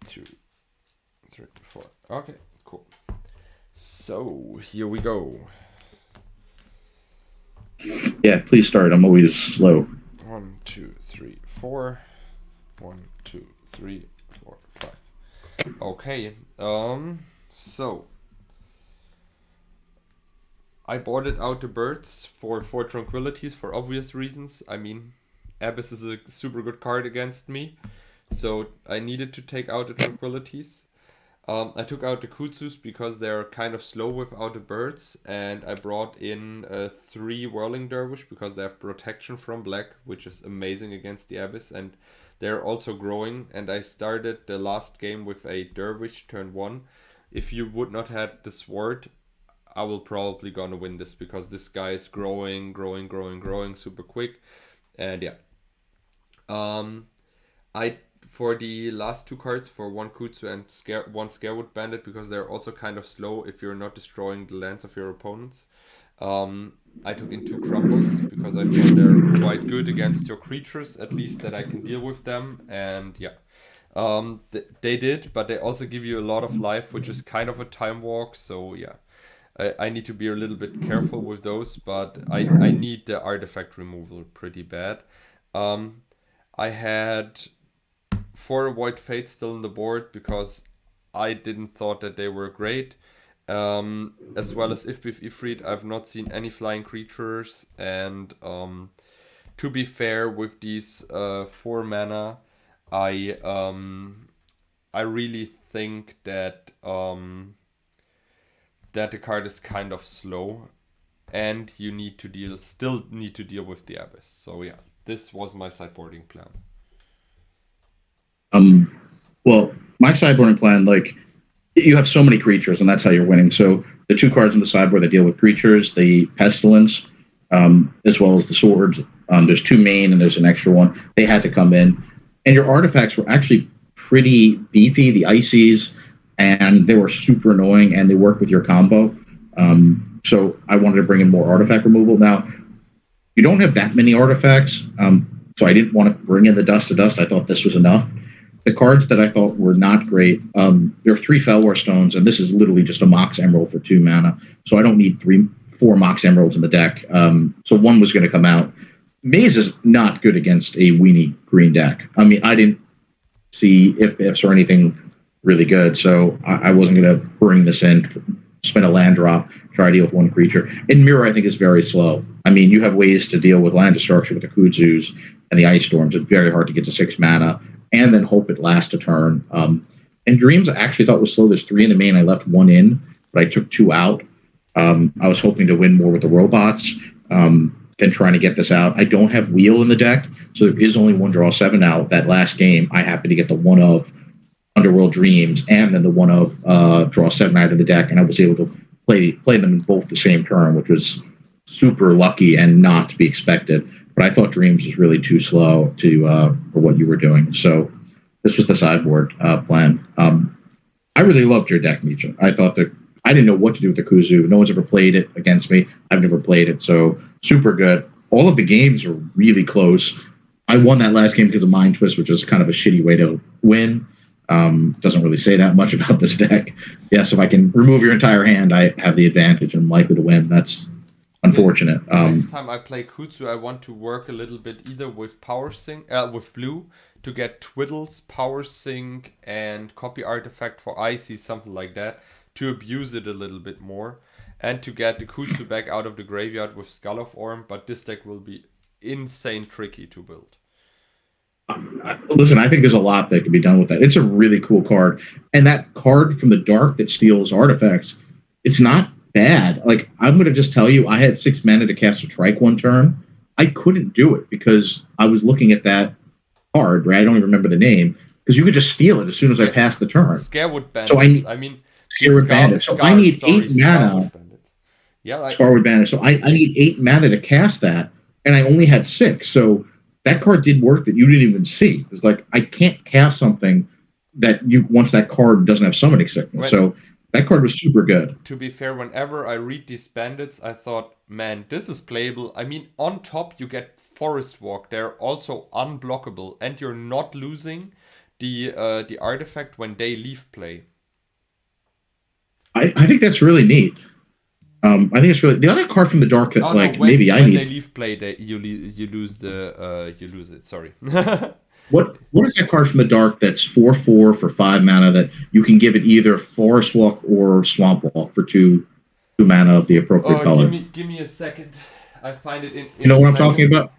Speaker 1: 2, 3, 4. Okay, cool. So here we go.
Speaker 2: Yeah, please start. I'm always slow.
Speaker 1: 1, 2, 3, 4. 1, 2, 3, 4, 5. Okay. So I boarded out the birds for 4 tranquilities for obvious reasons. I mean, Abyss is a super good card against me, so I needed to take out the tranquilities. I took out the Kudzus because they're kind of slow without the birds, and I brought in 3 Whirling Dervish because they have protection from black, which is amazing against the Abyss, and they're also growing. And I started the last game with a Dervish turn 1. If you would not have the sword, I will probably gonna win this because this guy is growing super quick. And yeah. I for the last 2 cards for 1 Kudzu and 1 Scarewood Bandit, because they're also kind of slow if you're not destroying the lands of your opponents. I took in 2 Crumbles because I thought they're quite good against your creatures, at least that I can deal with them. And yeah, they did, but they also give you a lot of life, which is kind of a time walk. So yeah, I need to be a little bit careful with those, but I need the artifact removal pretty bad. I had 4 Void Fates still on the board because I didn't thought that they were great. As well as Ifrit, I've not seen any flying creatures, and to be fair, with these 4 mana, I really think that that the card is kind of slow, and you still need to deal with the Abyss. So yeah, this was my sideboarding plan.
Speaker 2: Well, my sideboarding plan, like, you have so many creatures, and that's how you're winning. So the 2 cards on the sideboard that deal with creatures, the Pestilence, as well as the Sword. There's 2 main, and there's an extra one. They had to come in. And your artifacts were actually pretty beefy, the Ices, and they were super annoying, and they work with your combo. So I wanted to bring in more artifact removal. Now, you don't have that many artifacts, so I didn't want to bring in the Dust to Dust. I thought this was enough. The cards that I thought were not great, there are 3 Felwar Stones, and this is literally just a Mox Emerald for 2 mana. So I don't need 4 Mox Emeralds in the deck. So 1 was going to come out. Maze is not good against a weenie green deck. I mean, I didn't see ifs or anything really good, so I wasn't going to bring this in spend a land drop, try to deal with one creature. And Mirror, I think, is very slow. I mean, you have ways to deal with land destruction with the Kudzus and the Ice Storms. It's very hard to get to 6 mana and then hope it lasts a turn. And Dreams, I actually thought was slow. There's 3 in the main. I left 1 in, but I took 2 out. I was hoping to win more with the robots than trying to get this out. I don't have Wheel in the deck, so there is only 1 draw 7 out. That last game, I happened to get the 1 of Underworld Dreams and then the 1 of draw 7 out of the deck, and I was able to play them in both the same turn, which was super lucky and not to be expected. But I thought Dreams was really too slow for what you were doing. So this was the sideboard plan. I really loved your deck, Mitja. I thought that I didn't know what to do with the Kudzu. No one's ever played it against me. I've never played it, so super good. All of the games are really close. I won that last game because of Mind Twist, which is kind of a shitty way to win. Doesn't really say that much about this deck. Yes, if I can remove your entire hand, I have the advantage and I'm likely to win. That's unfortunate.
Speaker 1: Next time I play Kudzu, I want to work a little bit either with Power Sync, with blue, to get Twiddles, Power Sync, and Copy Artifact for Icy, something like that, to abuse it a little bit more, and to get the Kudzu back out of the graveyard with Skull of Orm, but this deck will be insane tricky to build.
Speaker 2: Listen, I think there's a lot that can be done with that. It's a really cool card. And that card from the dark that steals artifacts, it's not bad. Like, I'm going to just tell you, I had 6 mana to cast a Trike 1 turn. I couldn't do it because I was looking at that card, right? I don't even remember the name, because you could just steal it as soon as I passed the turn.
Speaker 1: Scarewood Bandits.
Speaker 2: So Scarewood Bandits. So I need 8 mana.
Speaker 1: Yeah,
Speaker 2: Scarewood Bandits. So I need 8 mana to cast that, and I only had 6. So that card did work that you didn't even see. It's like, I can't cast something that once that card doesn't have summoning sickness. So that card was super good.
Speaker 1: To be fair, whenever I read these bandits, I thought, man, this is playable. I mean, on top you get Forest Walk. They're also unblockable, and you're not losing the artifact when they leave play.
Speaker 2: I think that's really neat. I think it's really the other card from the dark that when
Speaker 1: they leave play, you lose it. Sorry.
Speaker 2: What is that card from the dark that's 4/4 for 5 mana that you can give it either Forest Walk or Swamp Walk for 2 mana of the appropriate color?
Speaker 1: Give me a second. I find it in
Speaker 2: you know what I'm talking about?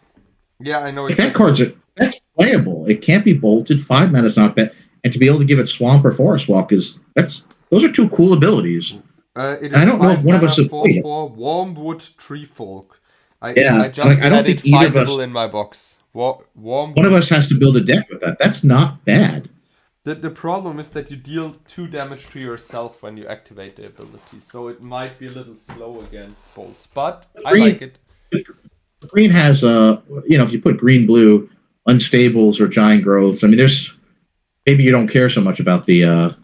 Speaker 1: Yeah, I know.
Speaker 2: That card's that's playable. It can't be bolted. 5 mana is not bad, and to be able to give it Swamp or Forest Walk those are 2 cool abilities.
Speaker 1: It is
Speaker 2: I don't know if one of us has played it.
Speaker 1: Wormwood Treefolk. I just
Speaker 2: I don't think either of us
Speaker 1: in my box.
Speaker 2: One of us has to build a deck with that. That's not bad.
Speaker 1: The problem is that you deal 2 damage to yourself when you activate the ability, so it might be a little slow against bolts, but I like it.
Speaker 2: Green has if you put green blue unstables or giant growths. I mean, maybe you don't care so much about the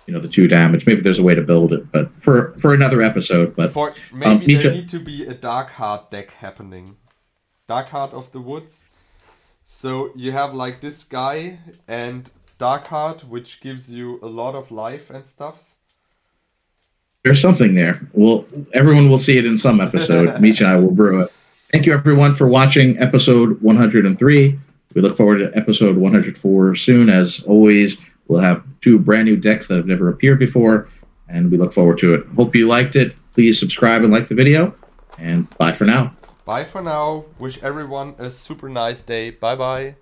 Speaker 2: the 2 damage. Maybe there's a way to build it, but for another episode. But
Speaker 1: maybe there need to be a Dark Heart deck happening. Dark Heart of the Woods. So you have like this guy and Dark Heart, which gives you a lot of life and stuffs.
Speaker 2: There's something there. Well, everyone will see it in some episode. Mitja and I will brew it. Thank you, everyone, for watching episode 103. We look forward to episode 104 soon. As always, we'll have 2 brand new decks that have never appeared before, and we look forward to it. Hope you liked it. Please subscribe and like the video, and bye for now.
Speaker 1: Bye for now. Wish everyone a super nice day. Bye-bye.